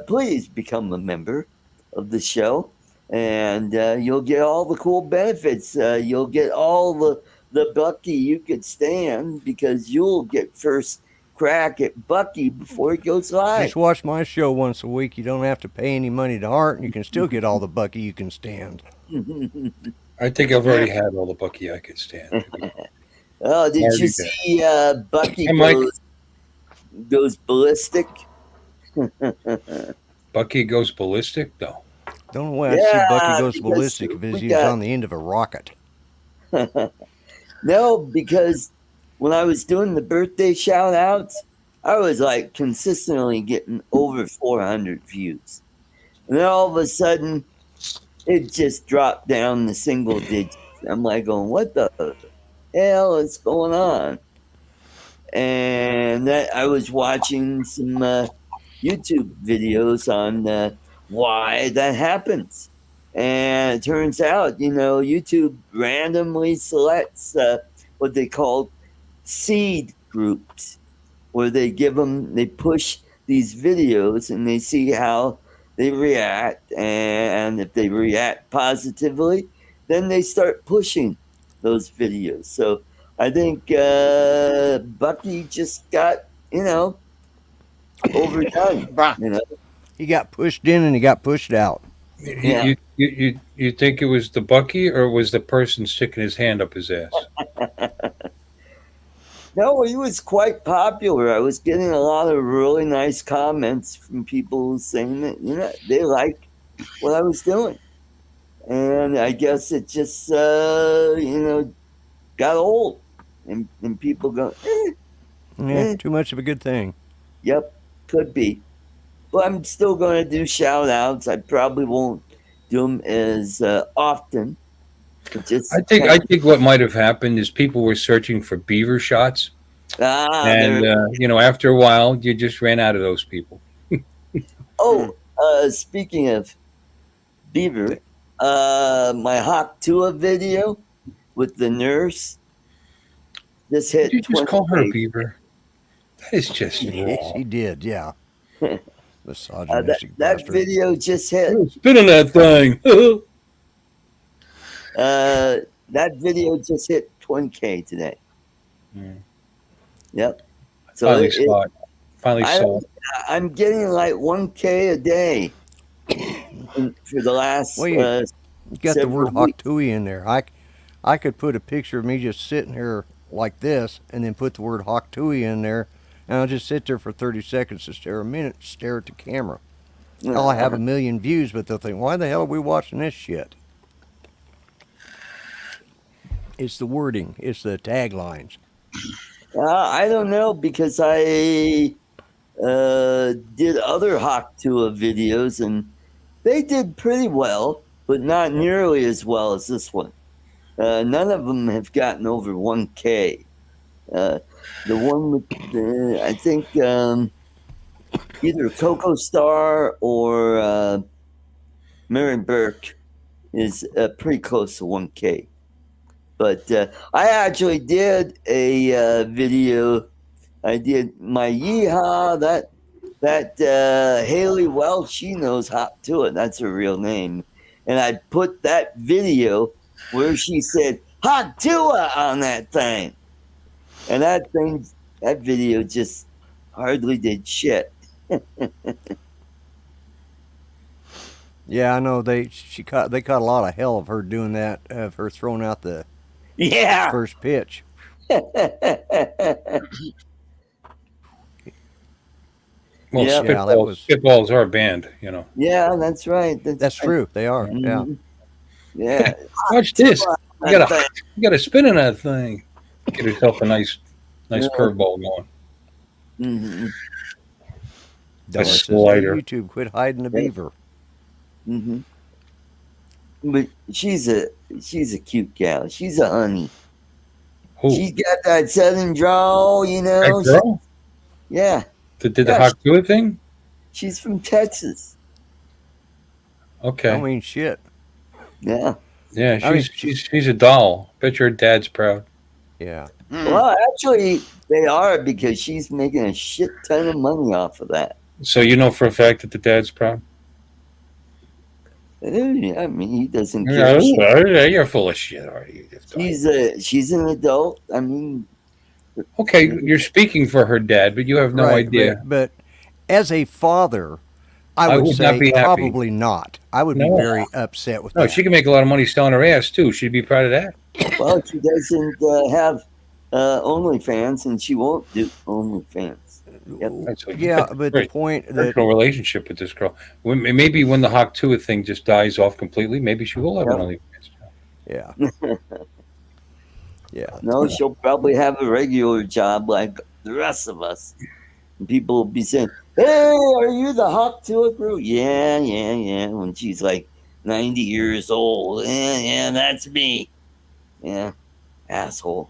please become a member of the show, and you'll get all the cool benefits. You'll get all the Bucky you could stand because you'll get first crack at Bucky before it goes live. Just watch my show once a week. You don't have to pay any money to Art, and you can still get all the Bucky you can stand. I think I've already had all the Bucky I could stand. Oh, did Already you see Bucky Hey, Mike. goes ballistic? Bucky goes ballistic? No. Don't know why I see Bucky goes because ballistic if he was on the end of a rocket. No, because when I was doing the birthday shout outs, I was like consistently getting over 400 views. And then all of a sudden, it just dropped down to single digits. I'm like going, what the hell is going on? And that I was watching some YouTube videos on why that happens. And it turns out, YouTube randomly selects what they call seed groups, where they push these videos and they see how they react. And if they react positively, then they start pushing those videos. So I think Bucky just got, overdone. He got pushed in and he got pushed out. Yeah. You think it was the Bucky or was the person sticking his hand up his ass? No, he was quite popular. I was getting a lot of really nice comments from people saying that, they like what I was doing. And I guess it just, got old. And people go, Too much of a good thing. Yep, could be. But I'm still going to do shout outs. I probably won't do them as often. I think what might have happened is people were searching for beaver shots. And, after a while, you just ran out of those people. Speaking of beaver, my Hawk Tua video with the nurse just hit. Did you just call her a beaver? That is just Yes, wrong. he did, yeah. Misogynistic that bastard. video just hit. Spin on that thing. That video just hit 20K today. Yep. So Finally saw it. I'm getting like 1K a day for the last. Well, you got the word several weeks. Hoktui in there. I could put a picture of me just sitting here like this and then put the word Hoktui in there, and I'll just sit there for 30 seconds to stare at the camera. I'll have 1 million views, but they'll think, why the hell are we watching this shit? It's the wording. It's the taglines. I don't know, because I did other Hawk Tua videos and they did pretty well, but not nearly as well as this one. None of them have gotten over 1K. The one with, I think, either Coco Star or Mary Burke is pretty close to 1K. But I actually did a video. I did my yeehaw. That Haley Welch, she knows Hop to It. That's her real name. And I put that video where she said Hot Tua on that thing. And that video just hardly did shit. Yeah, I know they caught a lot of hell of her doing that, of her throwing out the first pitch. Well, Spitballs are banned, Yeah, that's right. That's true. They are. Mhm. Yeah. Yeah. Watch this. You gotta spin in that thing. Get yourself a nice curveball going. Mm-hmm. Donna A says, "Hey, slider. YouTube, quit hiding the beaver." Mm-hmm. But she's a cute gal. She's a honey. Who? She's got that southern drawl, you know. That girl? Yeah. That did the Yeah, hot glue thing? She's from Texas. Okay. I mean, shit. Yeah. Yeah, I mean- she's a doll. Bet your dad's proud. Yeah. Well, actually, they are because she's making a shit ton of money off of that. So you know for a fact that the dad's proud? I mean, he doesn't Yeah, care. you're full of shit, are you? She's an adult. I mean, Okay, you're speaking for her dad, but you have no Right, idea. But as a father, I would would say not be happy. probably not. I would be No. very upset with No, that. she can make a lot of money selling her ass too. She'd be proud of that. well, she doesn't have OnlyFans, and she won't do OnlyFans. Yep. That's what Yeah, but the Right. point that Personal relationship with this girl. Maybe when the Hawk Tua thing just dies off completely, maybe she will have Yep. an OnlyFans. yeah. Yeah. No, she'll probably have a regular job like the rest of us. And people will be saying, "Hey, are you the Hawk Tuah crew?" Yeah. When she's like 90 years old. Yeah, that's me. Yeah, asshole.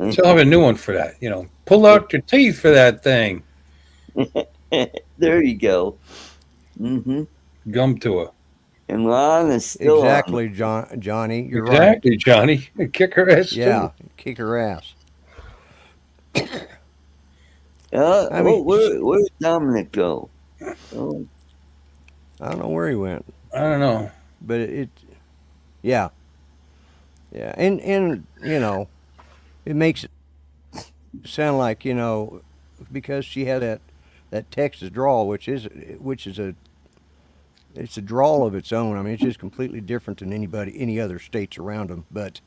She'll have a new one for that. Pull out your teeth for that thing. There you go. Mm-hmm. Gum Tua. And Ron is still on. Exactly, Johnny. You're right. Exactly, Johnny. Kick her ass. Yeah, Too. kick her ass. I mean, where'd Dominic go? Oh, I don't know where he went, I don't know. but yeah, and it makes it sound like because she had that Texas drawl, which is it's a drawl of its own. I mean, it's just completely different than any other states around them, but.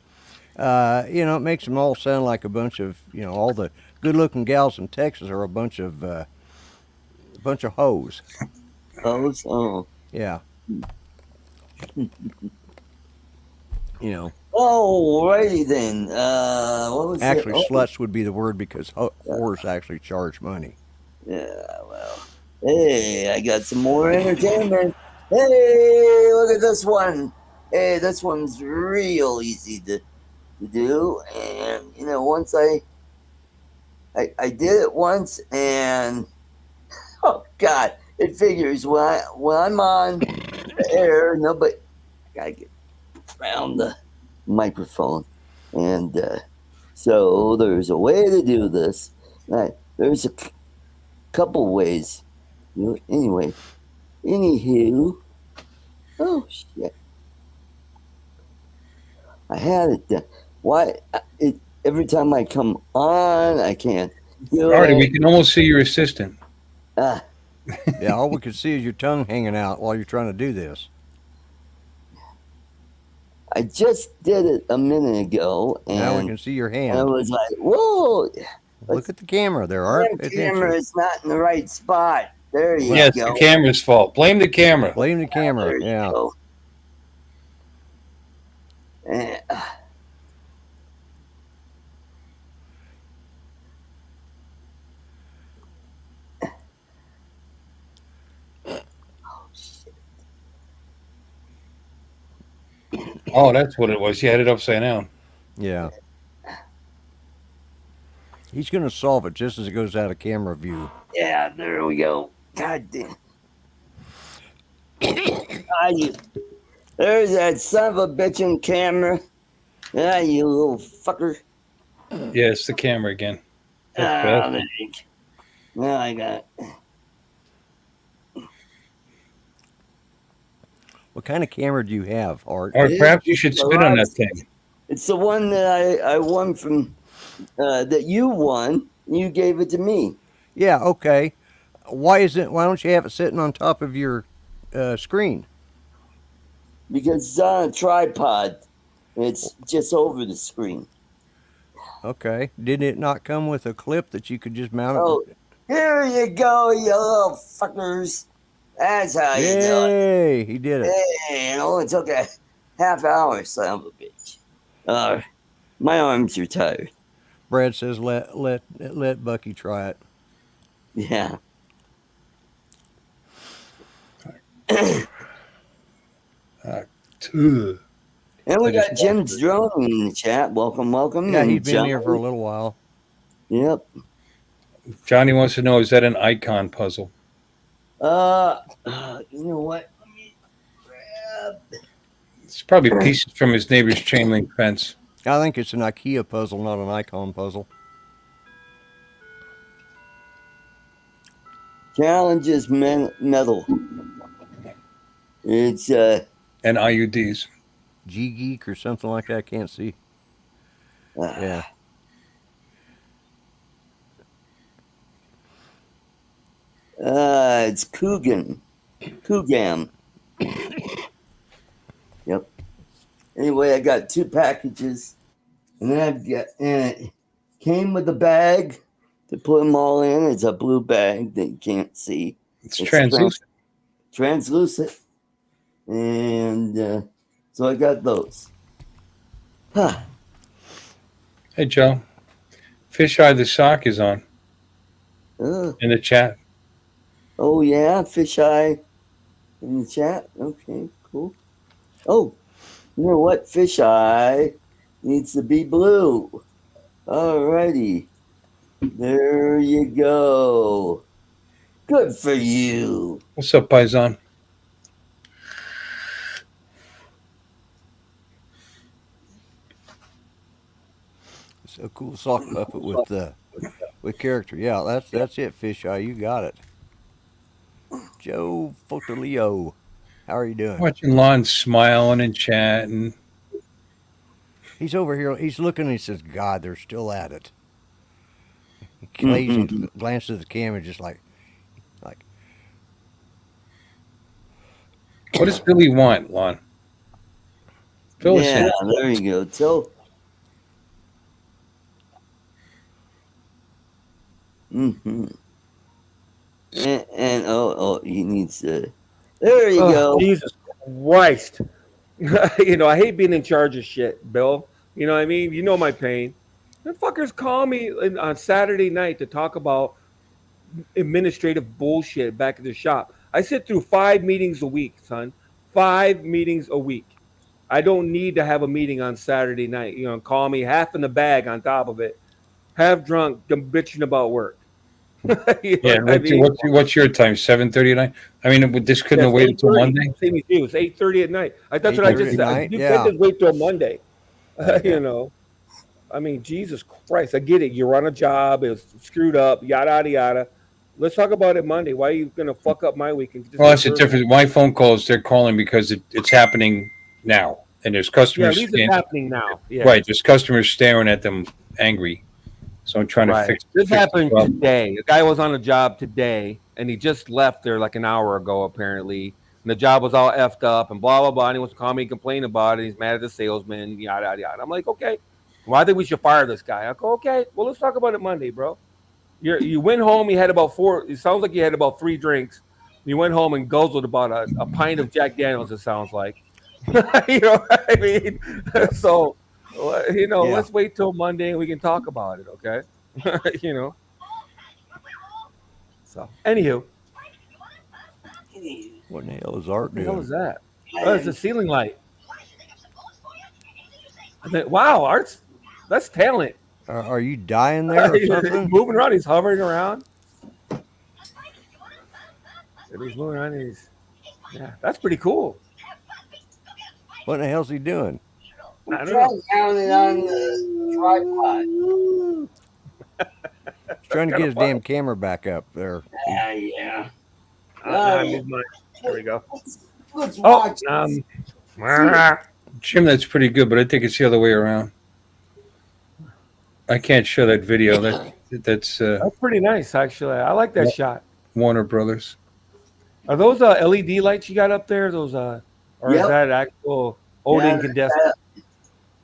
It makes them all sound like a bunch of, all the good-looking gals in Texas are a bunch of hoes. Hoes? Oh. Yeah. Alrighty then. What was Actually, it? sluts would be the word because whores actually charge money. Yeah, well. Hey, I got some more entertainment. Hey, look at this one. Hey, this one's real easy to do. And, once I did it once and, oh, God, it figures when I'm on the air, nobody, I got to get around the microphone. And so there's a way to do this. There's a couple ways. Anyway, anywho, oh shit, I had it done. Why? Every time I come on, I can't. Alright, we can almost see your assistant. Yeah, all we can see is your tongue hanging out while you're trying to do this. I just did it a minute ago, and Now we can see your hand. I was like, "Whoa!" Look at the camera there, Art. The camera is not in the right spot. There you Yes, go. the camera's fault. Blame the camera. Blame the camera. There you Yeah. go. And, Oh, that's what it was. You had it upside down. Yeah. He's going to solve it just as it goes out of camera view. yeah, there we go. God damn. There's that son of a bitchin' camera. Ah, you little fucker. Yeah, it's the camera again. That's bad. There you go. Now I got it. What kind of camera do you have, Art? Or perhaps you should spit on that thing. It's the one that I won from, that you won. You gave it to me. Yeah, okay. Why don't you have it sitting on top of your screen? Because it's on a tripod. It's just over the screen. Okay. Did it not come with a clip that you could just mount it? Oh, here you go, you little fuckers. That's how you do it. Yay! He did it. Hey, it only took a half hour, son of a bitch. My arms are tired. Brad says let Bucky try it. Yeah. Ugh. And we I just got Jim's drone in the chat. Welcome. Yeah, And he's been John. here for a little while. Yep. Johnny wants to know, is that an icon puzzle? You know what? Let me grab. It's probably pieces from his neighbor's chain link fence. I think it's an IKEA puzzle, not an icon puzzle. Challenges metal. It's And IUDs. G Geek or something like that. I can't see. Yeah. It's Coogan. Yep. Anyway, I got 2 packages, and then it came with a bag to put them all in. It's a blue bag that you can't see. It's translucent. Translucent. And so I got those. Huh. Hey, Joe. Fisheye the sock is on in the chat. Oh, yeah. Fisheye in the chat. Okay, cool. Oh, you know what? Fisheye needs to be blue. Alrighty. There you go. Good for you. What's up, Paisan? So cool sock puppet with character. Yeah, that's it, Fisheye. You got it. Joe Fotaleo. How are you doing? Watching Lon smiling and chatting. He's over here. He's looking and he says, God, they're still at it. He glances at the camera just like. What does Billy want, Lon? Fill us in. There you go. So, and he needs to. There you go. Jesus Christ. I hate being in charge of shit, Bill. You know what I mean? You know my pain. The fuckers call me on Saturday night to talk about administrative bullshit back at the shop. I sit through 5 meetings a week, son. 5 meetings a week. I don't need to have a meeting on Saturday night. Call me half in the bag on top of it. Half drunk, bitching about work. What's your time? 7:30 at night? I mean, this couldn't have waited until Monday. Same as you. It's 8:30 at night. That's what I just said. You can't just wait till Monday. I mean, Jesus Christ. I get it. You're on a job. It was screwed up. Yada, yada, yada. Let's talk about it Monday. Why are you going to fuck up my weekend? Well, that's the difference. My phone calls, they're calling because it's happening now. And there's customers. Yeah, at least it's happening now. Yeah. Right. There's customers staring at them angry. So I'm trying to fix this. Happened today. A guy was on a job today, and he just left there like an hour ago, apparently. And the job was all effed up and blah, blah, blah. And he wants to call me and complain about it. He's mad at the salesman, yada, yada, yada. I'm like, okay. Well, I think we should fire this guy. I go, okay. Well, let's talk about it Monday, bro. You went home. You had about 4. It sounds like you had about 3 drinks. You went home and guzzled about a pint of Jack Daniels, it sounds like. You know what I mean? So, let's wait till Monday and we can talk about it, okay? So, anywho. What in the hell is Art doing? What the hell is that? Oh, it's a ceiling light. Wow, Art's, that's talent. Are you dying there or something? He's moving around. He's hovering around. He's moving around. Yeah, that's pretty cool. What in the hell's he doing? I don't know. Mounted on the tripod. He's trying to get his damn camera back up there. Yeah. There we go. Let's watch. Jim, that's pretty good, but I think it's the other way around. I can't show that video. That's pretty nice, actually. I like that shot. Warner Brothers. Are those LED lights you got up there? Those is that actual old incandescent?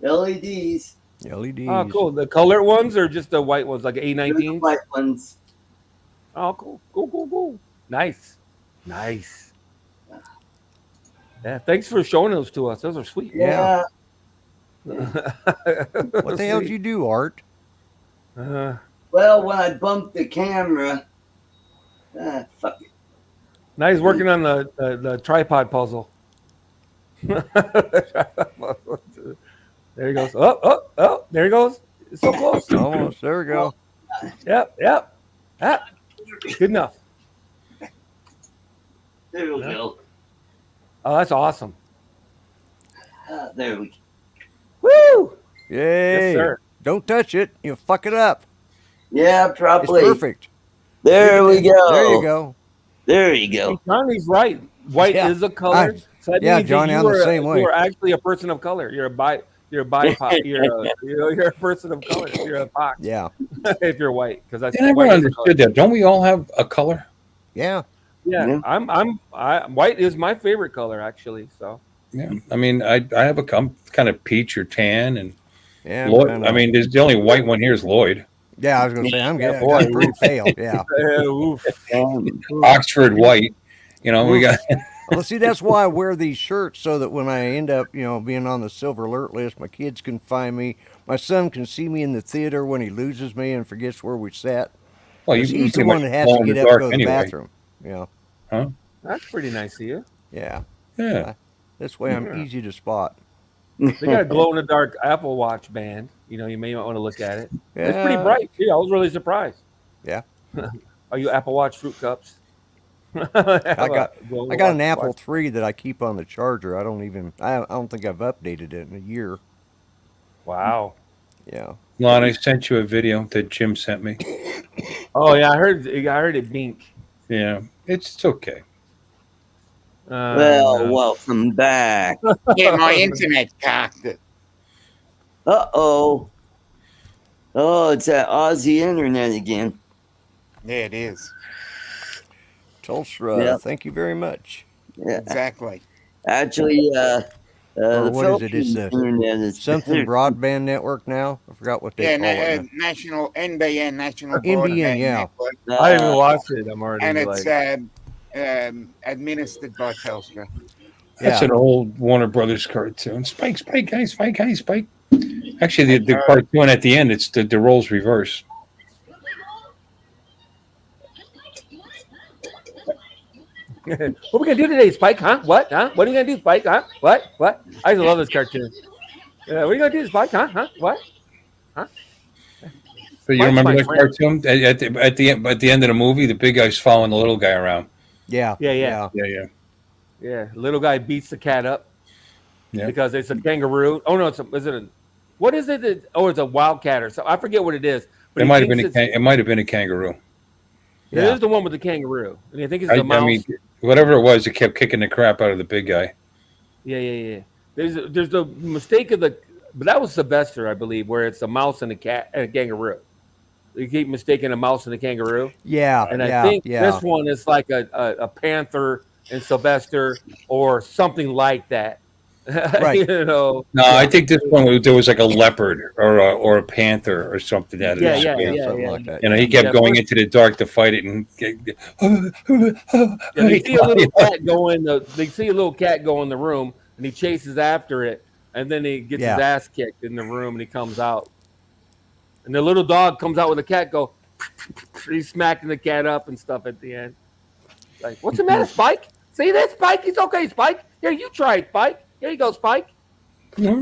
LEDs. LEDs. Oh, cool. The colored ones or just the white ones, like A19s? White ones. Oh, cool. Nice. Yeah, thanks for showing those to us. Those are sweet. Yeah. What the hell did you do, Art? Well, when I bumped the camera, fuck it. Now he's working on the tripod puzzle. There he goes. Oh, there he goes. It's so close. Almost. There we go. Yep. Ah, good enough. There we go. Oh, that's awesome. There we go. Woo! Yay. Yes, sir. Don't touch it. You'll fuck it up. Yeah, It's probably. perfect. There we go. There you go. There you go. Johnny's right. White Yeah. is a color. So that Yeah, means that Johnny, I'm the same way. You are actually a person of color. You're a BIPOC. You're a person of color. You're a POC. Yeah. If you're white, because that's I never white is a understood that. Don't we all have a color? Yeah. Yeah, Yeah. white is my favorite color actually. So Yeah. I mean, I have a kind of peach or tan, and Yeah. Lloyd, kinda- I mean, there's the only white one here is Lloyd. yeah, I was going to say, I'm boy. getting pretty pale. Yeah. oof. Oxford white. You know, we got. Well, see, that's why I wear these shirts so that when I end up, being on the silver alert list, my kids can find me. My son can see me in the theater when he loses me and forgets where we sat. Well, He's the pretty one much that has glow to in the get up to dark go to the anyway. bathroom. Yeah. That's pretty nice of you. Yeah. Yeah. This way I'm easy to spot. They got a glow in the dark Apple Watch band. You may want to look at it. It's pretty Yeah. bright. Yeah, I was really surprised. Yeah. Are you Apple Watch fruit cups? I got an Apple Apple Watch. III that I keep on the charger. I don't think I've updated it in a year. Wow. Yeah. Lon, I sent you a video that Jim sent me. Oh yeah, I heard it bink. Yeah, it's okay. Well, No. welcome back. Get my internet cocked. Uh-oh. Oh, it's that Aussie internet again. Yeah, it is. Tulsa, Yeah. thank you very much. Yeah. Exactly. Actually, Or the what is it? It's Philippine internet is Something broadband network now. I forgot what they Yeah, call it. now. National NBN, National NBN, Broadband yeah. Network, I haven't even watched it. I'm already and it's like, administered by Telstra. That's Yeah. an old Warner Brothers cartoon. Spike, hey, Spike, hey, Spike. Actually, the cartoon at the end, it's the roles reverse. what are we gonna do today, Spike? Huh? What? Huh? What are you gonna do, Spike? Huh? What? I used to love this cartoon. What are you gonna do, Spike? Huh? What? So you Spike's remember my that friend. cartoon at the end of the movie? The big guy's following the little guy around. Yeah. Yeah. Yeah. Yeah, little guy beats the cat up Yeah. because it's a kangaroo. Oh no, what is it? Oh, it's a wildcat or something. I forget what it is. But It he might have thinks been it might have been a kangaroo. It Yeah. is the one with the kangaroo, and I think it's I a mouse. mean, whatever it was, it kept kicking the crap out of the big guy. Yeah. There's the mistake but that was Sylvester, I believe, where it's a mouse and a cat and a kangaroo. You keep mistaking a mouse and a kangaroo, Yeah. and yeah, I think yeah. this one is like a panther and Sylvester or something like that. Right. No, I think this one there was like a leopard or a panther or something that. Yeah, something like that. You know, he kept Yeah, going first- into the dark to fight it, and Yeah, they see a little cat go in they see a little cat go in the room, and he chases after it, and then he gets Yeah. his ass kicked in the room, and he comes out, and the little dog comes out with the cat. He's smacking the cat up and stuff at the end. Like, what's the matter, Spike? See that, Spike? He's okay, Spike. Here, you try it, Spike. Here you go, Spike. yeah.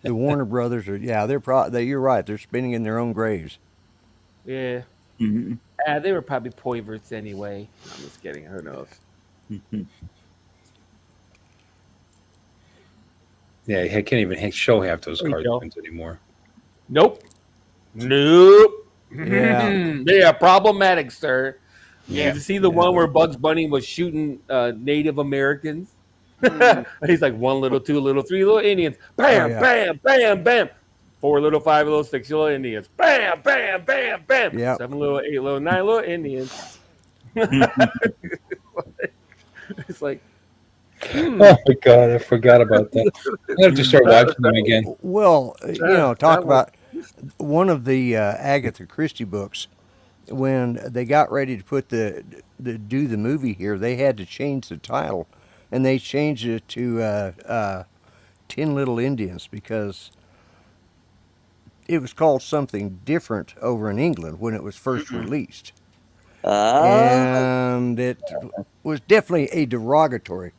The Warner Brothers are, you're right. They're spinning in their own graves. Yeah. Mm-hmm. They were probably perverts anyway. I'm just kidding. Who knows? Yeah, he can't even show half those There you go. cartoons anymore. Nope. Yeah. They are problematic, sir. Yeah. Did you see the one where Bugs Bunny was shooting Native Americans? He's like 1 little, 2 little, 3 little Indians. Bam, Oh, yeah. bam, bam, bam. 4 little, 5 little, 6 little Indians. Bam, bam, bam, bam. Yep. 7 little, 8 little, 9 little Indians. It's like, Oh my god, I forgot about that. I have to start watching them again. Well, talk that about one of the Agatha Christie books. When they got ready to put do the movie here, they had to change the title, and they changed it to 10 Little Indians because it was called something different over in England when it was first released. And it was definitely a derogatory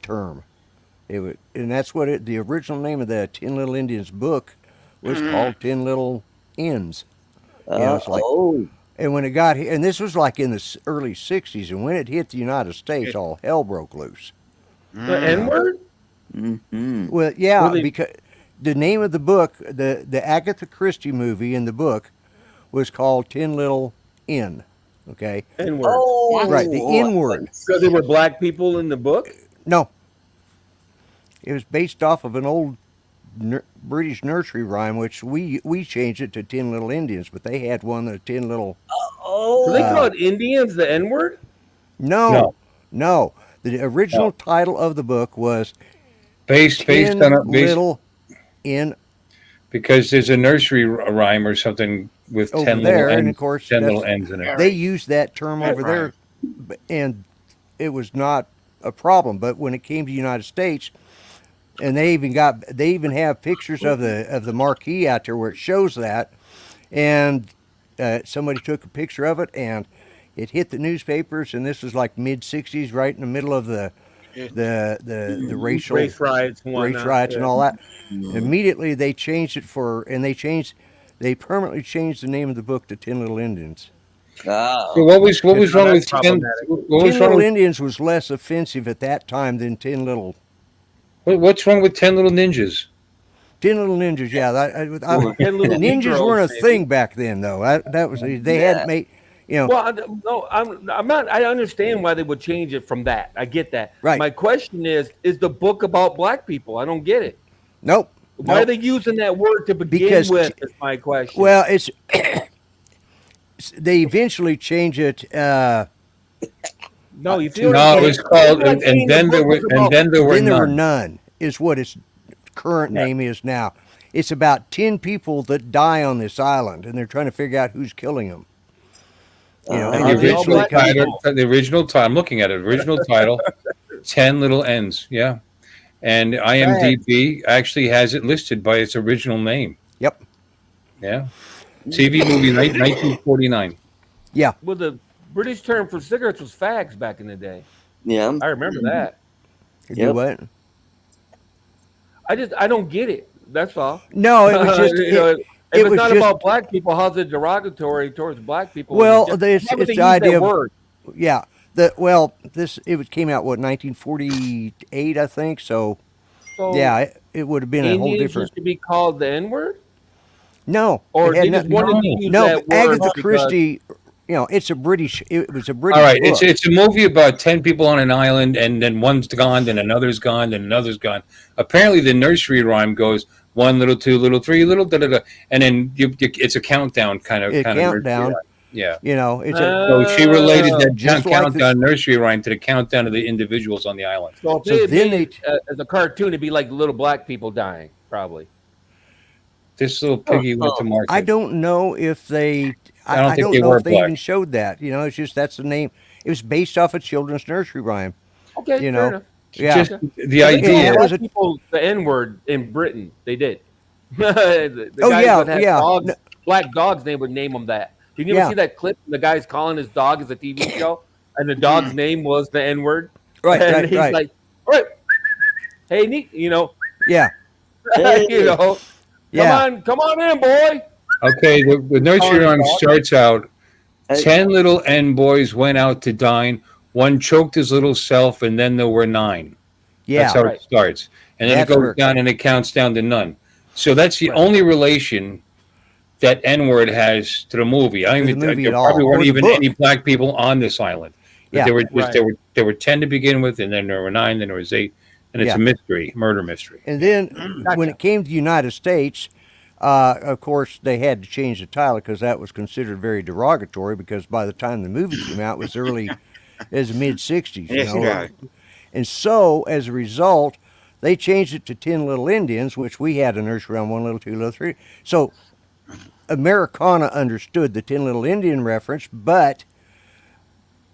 term. And that's what the original name of the 10 Little Indians book was called 10 Little Ends. It's like, and when it got here, and this was like in the early 60s, and when it hit the United States, all hell broke loose. The N-word? Well, yeah, because the name of the book, the Agatha Christie movie in the book was called 10 Little N. Okay? N-word. Right, the N word. So there were black people in the book? No. It was based off of an old British nursery rhyme, which we changed it to 10 Little Indians, but they had one that 10 Little. So they call it Indians the N-word? No. The original title of the book was based 10 on a Little N. Because there's a nursery rhyme or something with over 10 there, little ends, and of course 10 little ends in it. They used that term over there, and it was not a problem. But when it came to the United States, and they even have pictures of the marquee out there where it shows that, and somebody took a picture of it, and it hit the newspapers, and this was like mid '60s, right in the middle of the race riots and all that. Immediately they changed it they permanently changed the name of the book to 10 Little Indians. So what was wrong with 10 Little Indians was less offensive at that time than 10 Little. What's wrong with 10 Little Ninjas? 10 Little Ninjas, yeah. 10 little ninjas Negroes, weren't a thing back then, though. That was they hadn't made. Well, no, I'm not. I understand why they would change it from that. I get that. Right. My question is the book about black people? I don't get it. Nope. Why are they using that word to begin with? Is my question. Well, it's they eventually change it. No, you feel it was called, and then there were none. Is what its current name is now. It's about 10 people that die on this island, and they're trying to figure out who's killing them. The original title. I'm looking at it. Original title, 10 Little Ends. Yeah, and IMDb actually has it listed by its original name. Yep. Yeah. TV movie 1949. Yeah. Well, the British term for cigarettes was fags back in the day. Yeah. I remember that. Do what? I don't get it. That's all. No, it was just if it's not about black people, how's it derogatory towards black people? Well, it's the idea of word. Yeah. It came out 1948, I think. So yeah, it would have been a whole different. Used to be called the N-word. No, or they just wanted to use that word. Agatha Christie. It's a British. It was a British. All right, book. it's a movie about 10 people on an island, and then one's gone, then another's gone, then another's gone. Apparently, the nursery rhyme goes 1 little, 2 little, 3 little, da da da, and then it's a countdown kind of countdown. Yeah, it's so she related that just countdown nursery rhyme to the countdown of the individuals on the island. So then as a cartoon, it'd be like little black people dying, probably. This little piggy went to market. I don't know if they. I don't know if they even showed that. It's just that's the name. It was based off a children's nursery rhyme. Okay, fair enough. Yeah. Just the idea. The N-word in Britain, they did. the guys that had dogs, black dogs, they would name them that. Did you ever see that clip? The guy's calling his dog as a TV show, and the dog's name was the N-word. Right, and he's like, all right, hey, neat, Yeah. Come on in, boy. Okay, the nursery rhyme starts out, 10 little N boys went out to dine. One choked his little self, and then there were 9. Yeah. That's how it starts. And then it goes down, and it counts down to none. So that's the only relation that N-word has to the movie. There probably weren't even any black people on this island. But there were there were 10 to begin with, and then there were 9, then there was 8. And it's a mystery, murder mystery. And then when it came to the United States, of course, they had to change the title because that was considered very derogatory because by the time the movie came out, it was mid-'60s. And so, as a result, they changed it to 10 Little Indians, which we had a nursery rhyme 1 little, 2 little, 3. So Americana understood the 10 Little Indian reference, but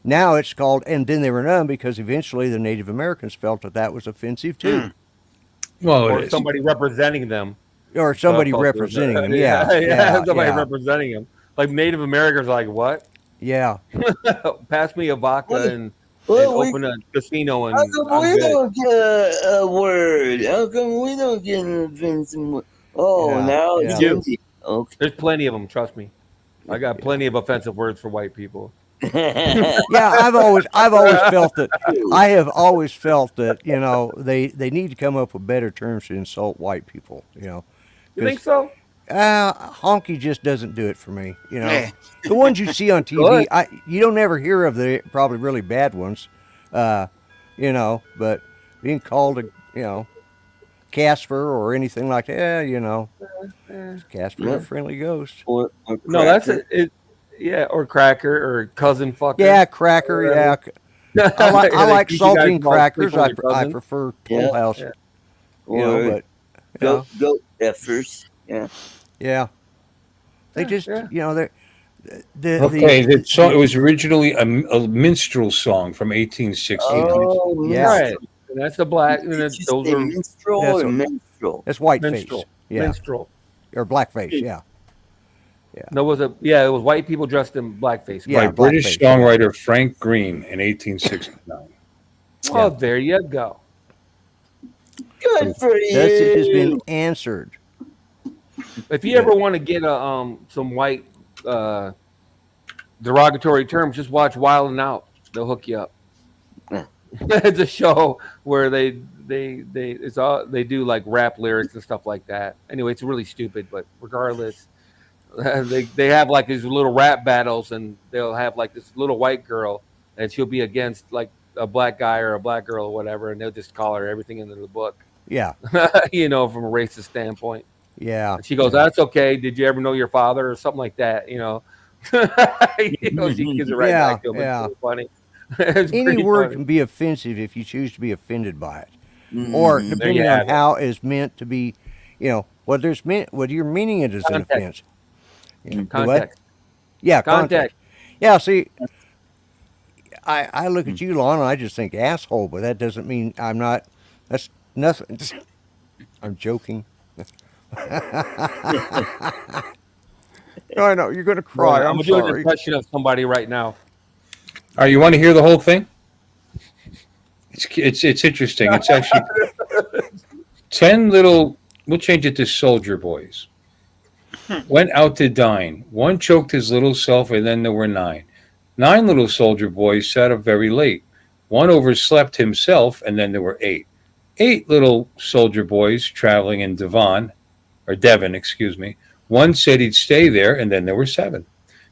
now it's called, and then they were none because eventually the Native Americans felt that was offensive too. Well, or it is. somebody representing them. or somebody felt it was, representing them. Yeah, somebody yeah. representing them. Like Native Americans are like, what? Yeah. Pass me a vodka and Well, we, open a casino how and come I'm we good. don't get a word? How come we don't get an offensive word? Oh, Yeah, now it's yeah. India. Okay. There's plenty of them. Trust me. I got plenty of offensive words for white people. Yeah, I've always felt that. I have always felt that they need to come up with better terms to insult white people. You think 'cause, so? honky just doesn't do it for me. Yeah. The ones you see on TV, Good. you don't ever hear of the probably really bad ones. But being called a Casper or anything like that, Casper's a friendly ghost. or No, that's cracker. it. Yeah, or cracker or cousin fucker. Yeah, cracker. Yeah, I They like teach you guys saltine about crackers. sleeping I with your I cousins. prefer Yeah. Toll House. Yeah. Or But goat effers. Yeah. yeah, they Yeah, just yeah. they're the Okay, the song, it was originally a minstrel song from 1869. Oh, Yeah. Right. And that's the black. And Did then you those say are minstrel That's or what- minstrel? that's whiteface. minstrel. Yeah, Minstrel. or blackface. Yeah, No, it was white people dressed in blackface. Yeah, By British blackface, yeah. songwriter Frank Green in 1869. Oh, there you go. Good for you. thus it has been answered. If you ever want to get some white derogatory terms, just watch Wild and Out. They'll hook you up. Yeah. It's a show where they do like rap lyrics and stuff like that. Anyway, it's really stupid, but regardless, they have like these little rap battles, and they'll have like this little white girl, and she'll be against like a black guy or a black girl or whatever, and they'll just call her everything in the book, Yeah, from a racist standpoint. yeah. And she goes, "That's okay. Did you ever know your father?" or something like that. She gives it right Yeah, back to him. yeah. It's so funny. It's Any pretty word funny. can be offensive if you choose to be offended by it, Mhm. or There depending you on have it. how it's meant to be. Whether you're meaning it as an Context. offense. Yeah. The what? Context. Yeah, Context. Yeah, see, I look at you, Lon, and I just think asshole, but that doesn't mean I'm not. That's nothing. I'm joking. I know you're going to cry. I'm I'm gonna do an sorry. impression of somebody right now. All right, you want to hear the whole thing? It's interesting. It's actually 10 little. We'll change it to soldier boys. Went out to dine. One choked his little self, and then there were 9. 9 little soldier boys sat up very late. One overslept himself, and then there were 8. 8 little soldier boys traveling in Devon, excuse me. One said he'd stay there, and then there were 7.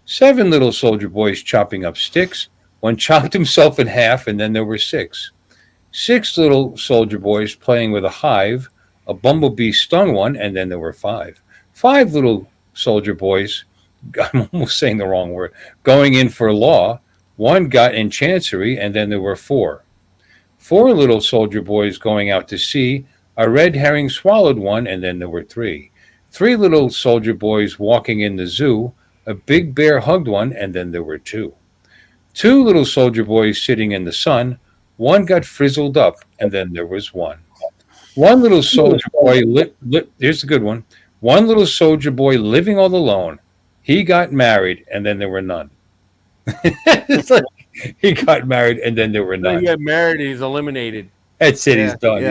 7 little soldier boys chopping up sticks. One chopped himself in half, and then there were 6. 6 little soldier boys playing with a hive. A bumblebee stung one, and then there were 5. 5 little soldier boys, I'm almost saying the wrong word, going in for law. One got in chancery, and then there were 4. 4 little soldier boys going out to sea. A red herring swallowed one, and then there were 3. 3 little soldier boys walking in the zoo. A big bear hugged one, and then there were 2. 2 little soldier boys sitting in the sun. One got frizzled up, and then there was 1. 1 little soldier boy here's a good one. 1 little soldier boy living all alone. He got married, and then there were none. It's like he got married, and then there were Then none. you get married, he's eliminated. That's it. He's Yeah. done. He's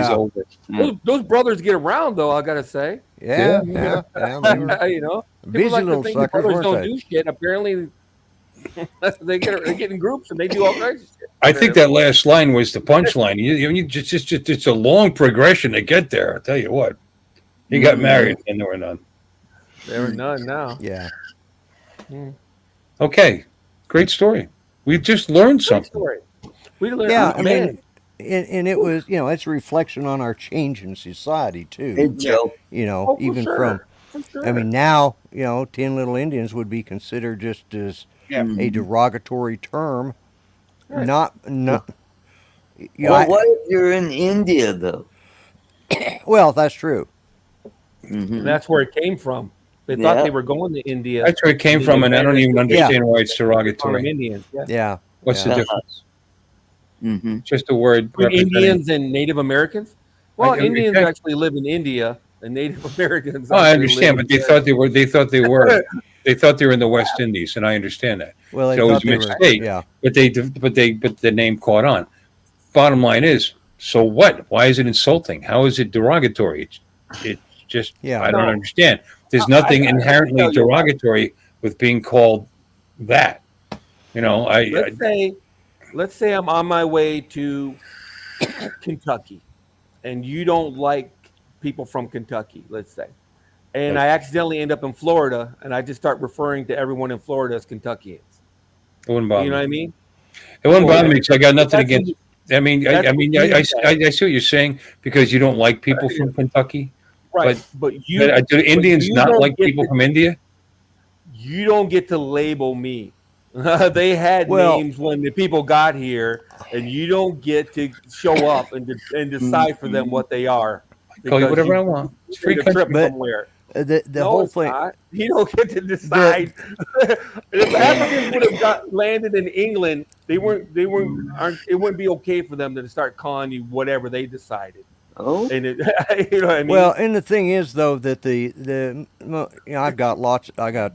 Yeah. over. Those brothers get around, though. I gotta say, Yeah. Yeah. They were people busy like to little think the suckers, brothers weren't don't they? do shit. Apparently, they get in groups and they do all kinds of shit. I think that last line was the punchline. You just it's a long progression to get there. I'll tell you what. He got married, and there were none. There are none now. Yeah. Okay, great story. We just learned Great something. story. We learned. Yeah, oh, I man. mean, and it was, it's a reflection on our change in society too. Hey, Joe. Oh, for Even sure. from, For sure. I mean, now, 10 little Indians would be considered just as Yeah. a derogatory term. Right. Not, Well, what if you're in India, though? well, that's true. And that's where it came from. They Yeah. thought they were going to India. That's where it came from, and I don't even understand why it's From derogatory. Indians. Yeah. Yeah. What's the Yeah. difference? Mm-hmm. Just a word. Between representing- Indians and Native Americans. Well, I Indians understand. actually live in India, and Native Americans. Oh, I actually understand, live but they in thought they were. They thought they were in the West Indies, and I understand that. Well, they So it was thought a they were. mistake. Yeah. But the name caught on. Bottom line is, so what? Why is it insulting? How is it derogatory? It's just Yeah. I don't No. understand. There's I nothing can inherently tell you why. derogatory with being called that. You know, Let's say I'm on my way to Kentucky, and you don't like people from Kentucky. Let's say, and I accidentally end up in Florida, and I just start referring to everyone in Florida as Kentuckians. it wouldn't You bother know me. what I mean? It wouldn't Well, bother me because I got nothing that's against. what I mean, that's what you I said. see what you're saying because you don't like people from Kentucky, Right, but but do Indians you not don't like get people to, from India? you don't get to label me. They had Well, names when the people got here, and you don't get to show up and decide for them what they are Call you because whatever you I want. It's a free made a trip country. but somewhere. the No, whole it's thing. not. You don't get to The decide. If Africans would have landed in England, they weren't. It wouldn't be okay for them to start calling you whatever they decided. Oh, And it, you know what I mean? Well, and the thing is, though, that I've got lots. I got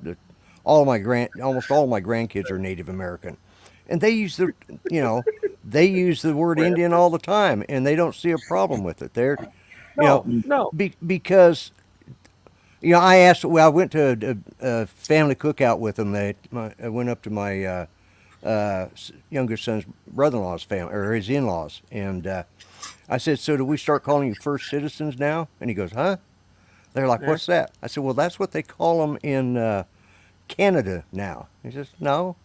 almost all of my grandkids are Native American, and they use they use the word Indian all the time, and they don't see a problem with it. They're, no, no. because I asked. Well, I went to a family cookout with them. I went up to my youngest son's brother-in-law's family or his in-laws, and I said, "So do we start calling you first citizens now?" And he goes, "Huh?" They're like, Yeah. "What's that?" I said, "Well, that's what they call them in Canada now." He says, "No,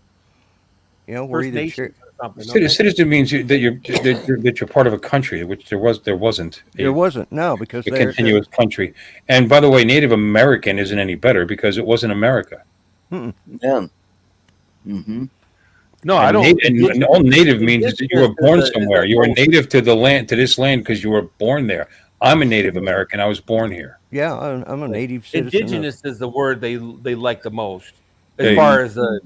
we're First either Nations or something. Okay? Citizen means that you're part of a country, which there wasn't there wasn't no because a they're continuous country. And by the way, Native American isn't any better because it wasn't America. yeah. Mm-hmm. No, I don't. And all native means is that you were Indigenous born is somewhere. a You were most- native to the land, to this land, because you were born there. I'm a Native American. I was born here. yeah. I'm a native citizen. Indigenous is the word they like the most, as There you far as the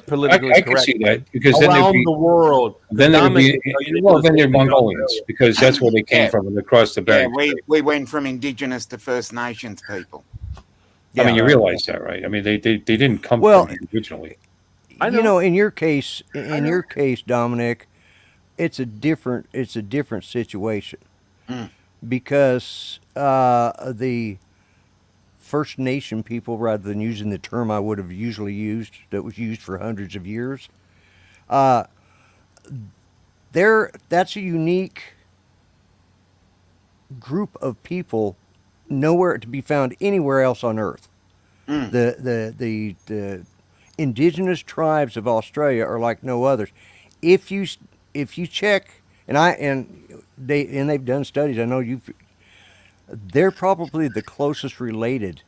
politically I can correct. see that because then there'd Around be the world. then there'd be well then they're Mongolians Australia. because that's where they came Yeah. from and across the Yeah, Bering. we went from indigenous to First Nations people. I mean, you Yeah. realize that, right? I mean, they didn't come Well, from here originally. I know. in your case, Dominic, it's a different situation Mm. because the First Nation people, rather than using the term I would have usually used, that was used for hundreds of years, that's a unique group of people, nowhere to be found anywhere else on Earth. Mm. The indigenous tribes of Australia are like no others. If you check, they've done studies. I know they're probably the closest related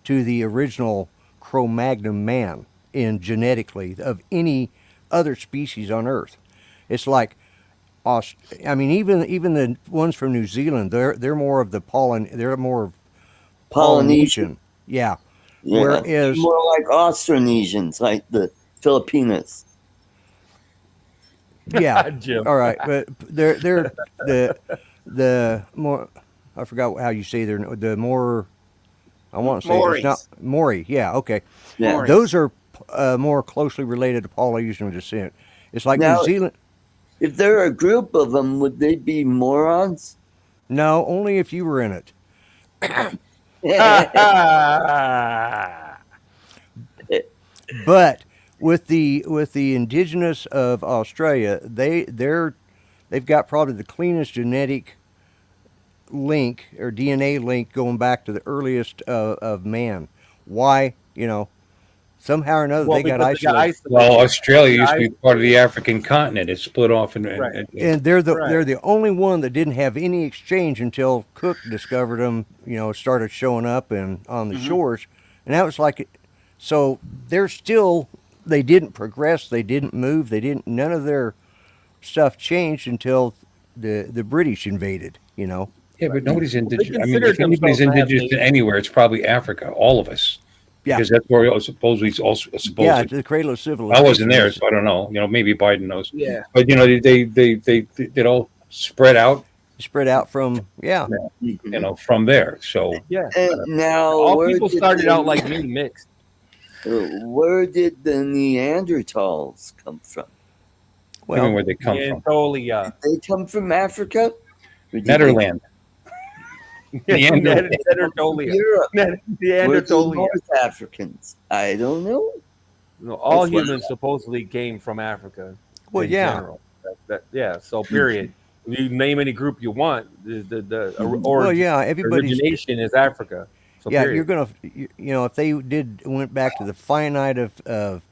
to the original Cro-Magnon man in genetically of any other species on Earth. It's like, I mean, even the ones from New Zealand, they're more of the they're more of Polynesian. Yeah. Yeah. Whereas More like Austronesians, like the Filipinos. yeah, Jim. all right, but they're the more, I forgot how you say the more, I want to say it's not Maori. Yeah, okay. Yeah. Maori. Those are more closely related to Polynesian descent. It's like Now- New Zealand. If there are a group of them, would they be morons? No, only if you were in it. But with the indigenous of Australia, they've got probably the cleanest genetic link or DNA link going back to the earliest of man. Why? Somehow or another they got because isolated. Well, Australia used to be part of the African continent. It split off and Right. And they're the only one that didn't have any exchange until Cook discovered them. Started showing up and on the shores, and that was like, so they didn't progress, they didn't move, none of their stuff changed until the British invaded. Yeah, but nobody's indigenous. I mean, consider if anybody's themselves to have indigenous to anywhere, it's probably Africa. All of us. Yeah. Because that's where supposedly Yeah, the cradle of civilization. I wasn't there, so I don't know. Maybe Biden knows. Yeah. But they all spread out spread out from you know, from there. So Yeah. And now, All where people did started the- out like mini mixed. Where did the Neanderthals come from? I mean, well, where they come from. Anatolia. Did they come from Africa? Or did they Netherland. Neanderthal. Anatolia. Europe. Were they Neanderthalia. North Africans? I don't know. No, all That's what- humans supposedly came from Africa. Well, in yeah. general. Yeah. So period. You name any group you want. The well, yeah, everybody's origination is Africa. So yeah. period. You're gonna, you know, if they went back to the finite of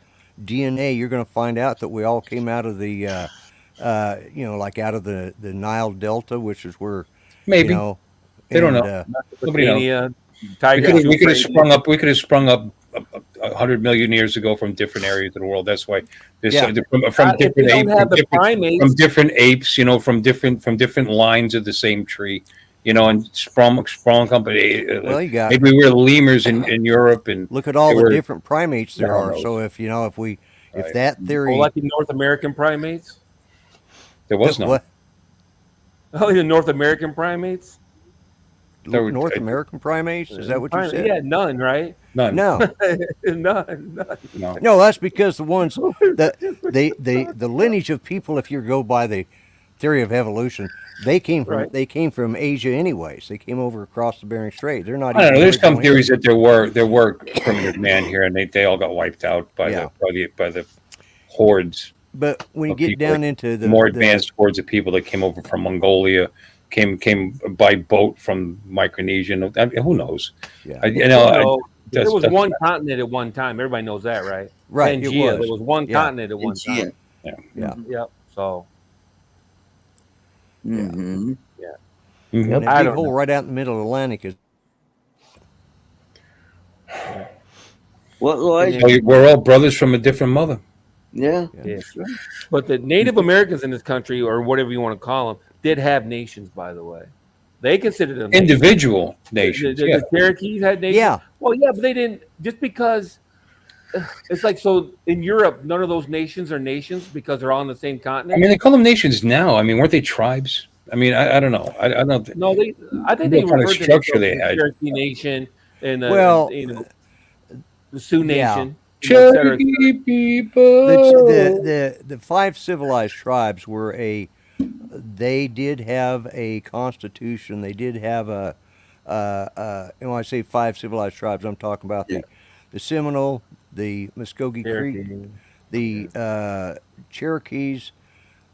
DNA, you're gonna find out that we all came out of the, you know, like out of the Nile Delta, which is where Maybe. you know, They don't and, know. Nobody knows. Mesopotamia, We Tigris, could have Euphrates. sprung up. We could have sprung up 100 million years ago from different areas of the world. That's why there's Yeah. from If different they don't apes, have the primates, from different apes, you know, from different lines of the same tree, you know, and sprung up. well, you got Maybe we were lemurs in Europe, and look at all they the were- different primates there God are. knows. So if you know, if Right. that theory, like the North American primates. there was no. what Oh, the North American primates. There were- North American primates, is that what you Primate- said? Yeah, none, right? None. No, none. No. no, that's because the ones that the lineage of people, if you go by the theory of evolution, they came from Asia anyways. They came over across the Bering Strait. They're not. I don't even know. There's some originally- theories that there were primitive man here, and they all got wiped out by the hordes, But when you of get people, down into the more advanced hordes of people that came over from Mongolia, came by boat from Micronesia. I mean, who knows? Yeah. You know, There was that's- one continent at one time. Everybody knows that, right? right, it Pangea. was. There was one Yeah. continent at one time. Yeah. Yep. So Mm-hmm. Mhm. And that I big don't hole know. right out in the middle of the Atlantic is What, Lloyd? So we're all brothers from a different mother. Yeah. Yeah. But the Native Americans in this country, or whatever you want to call them, did have nations. By the way, they considered them nations. Individual The, nations. the, Yeah. the Cherokees had nations. Yeah. Well, yeah, but they didn't. Just because it's like so in Europe, none of those nations are nations because they're all on the same I continent. mean, they call them nations now. I mean, weren't they tribes? I mean, I don't know. I don't think. No, they. I think What they kind of referred to structure themselves they as had? Cherokee Nation and Well, the Sioux yeah. Nation, et cetera, et cetera. Cherokee people. the 5 civilized tribes were they did have a constitution. They did have and when I say 5 civilized tribes, I'm talking about the Seminole, the Muskogee Creek, Cherokee. the Cherokees,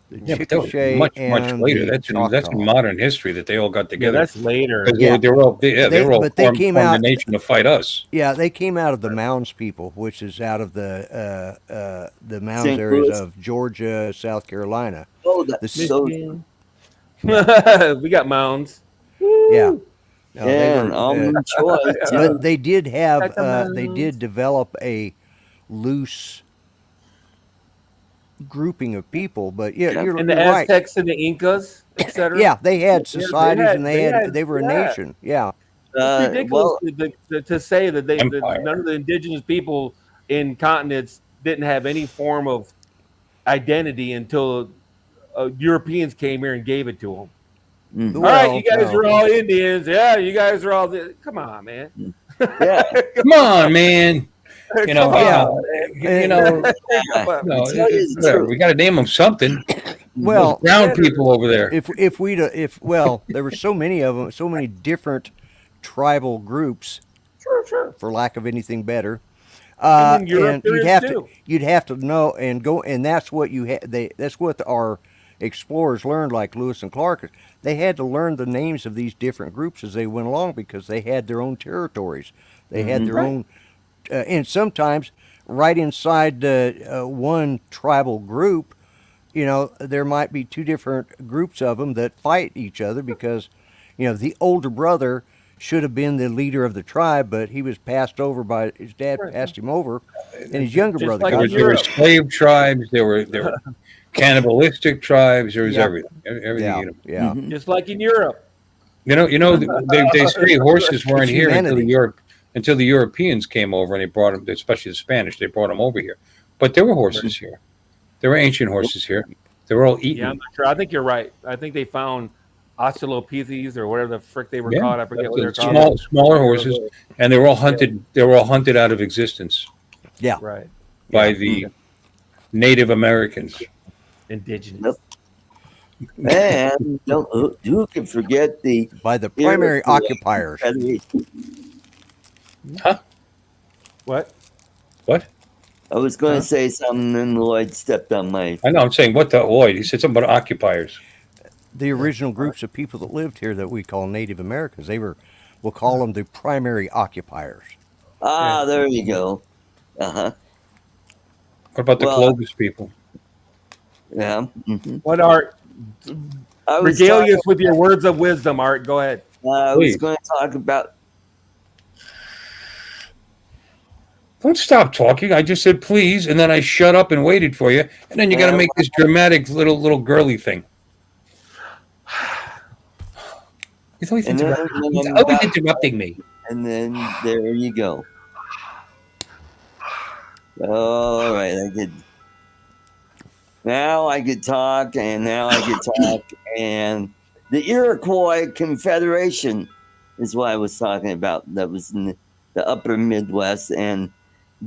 the Yeah, but that was Chickasha, much and later. the That's Choctaw. in modern history that they all got Yeah, together. that's later. 'Cause Yeah. they were all But they formed came a out- nation to fight us. Yeah, they came out of the Mounds people, which is out of the Mounds St. areas Louis? of Georgia, South Carolina. Oh, that's The so. Michigan. We got mounds. Yeah. No, they Yeah, were, and almond choice. but they did have Check 'em they out. did develop a loose grouping of people, but Yeah. you're And the right. Aztecs and the Incas, etc. Yeah, they had societies and they had- they were a yeah. nation. Yeah. It's ridiculous Well, to say that Empire. none of the indigenous people in continents didn't have any form of identity until Europeans came here and gave it to them. mm, All right, Well, you guys no. are all Indians. Yeah, you guys are all. Come on, man. yeah. Come on, man. You know, Come on, yeah. man. you know, Come on. no, tell you the truth. we got to name them something. Well, Brown people over there. if there were so many of them, so many different tribal groups, Sure. for lack of anything better. And in Europe, there is too. You'd have to know and go, and that's what that's what our explorers learned, like Lewis and Clark. They had to learn the names of these different groups as they went along because they had their own territories. They had their own, and sometimes right inside one tribal group, there might be 2 different groups of them that fight each other because, the older brother should have been the leader of the tribe, but he was passed over by his dad, passed him over, and his younger Just brother like got in it. There were Europe. slave tribes. There were cannibalistic tribes. There was Yeah. everything. Everything. Yeah, yeah. Just like in Europe. You know, they say horses weren't It's here humanity. until the Europeans came over and they brought them, especially the Spanish. They brought them over here, but there were horses here. There were ancient horses here. They were all eaten. Yeah, I'm not sure. I think you're right. I think they found Australopithecus or whatever the frick they were Yeah, called. I forget what they're called. smaller horses, and they were all hunted. They were all hunted out of existence Yeah. Right. by Yeah. the Native Americans. Indigenous. Yep. And who can forget the By the primary Iroquois occupiers. Confederation? Huh? What? What? I was going to say something, and Lloyd stepped on my. I know. I'm saying what the Lloyd. He said something about occupiers. The original groups of people that lived here that we call Native Americans, we'll call them the primary occupiers. Ah, there you go. Uh-huh. What about the Well, Clovis people? Yeah. Mhm. What, Art? I was Regale us with your words of wisdom, Art. Go ahead. I was going to talk about. Don't stop talking. I just said please, and then I shut up and waited for you, and then you got to make this dramatic little girly thing. He's always interrupting me. And then there you go. All right, now I could talk, and and the Iroquois Confederation is what I was talking about. That was in the upper Midwest, and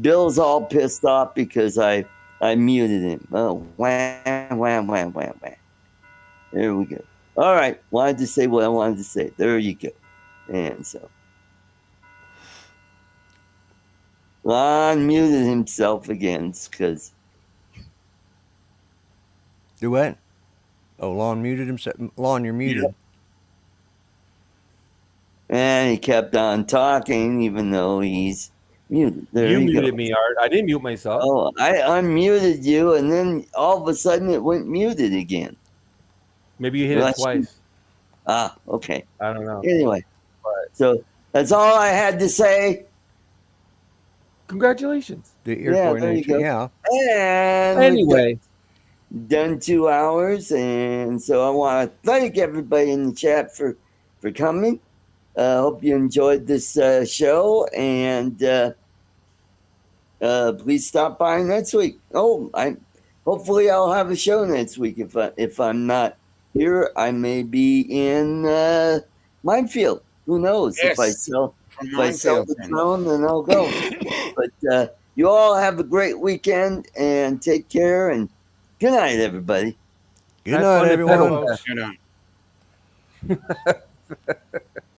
Bill's all pissed off because I muted him. Oh, wham, wham, wham, wham, wham. There we go. All right, wanted to say what I wanted to say. There you go. And so Lon muted himself again because. Do what? Oh, Lon muted himself. Lon, you're muted. Yep. And he kept on talking even though he's muted. There You you muted go. me, Art. I didn't mute myself. Oh, I unmuted you, and then all of a sudden it went muted again. Maybe you hit it twice. Ah, okay. I don't know. Anyway, so that's all I had to say. Congratulations. The Iroquois there you Nation. go. Yeah. And Anyway, done 2 hours, and so I want to thank everybody in the chat for coming. Hope you enjoyed this show, and please stop by next week. Hopefully I'll have a show next week. If I'm not here, I may be in Minefield. Who knows? Yes. If I sell Minefield, the drone, then I'll go. But you all have a great weekend, and take care, and good night, everybody. Good night, everyone. Good night.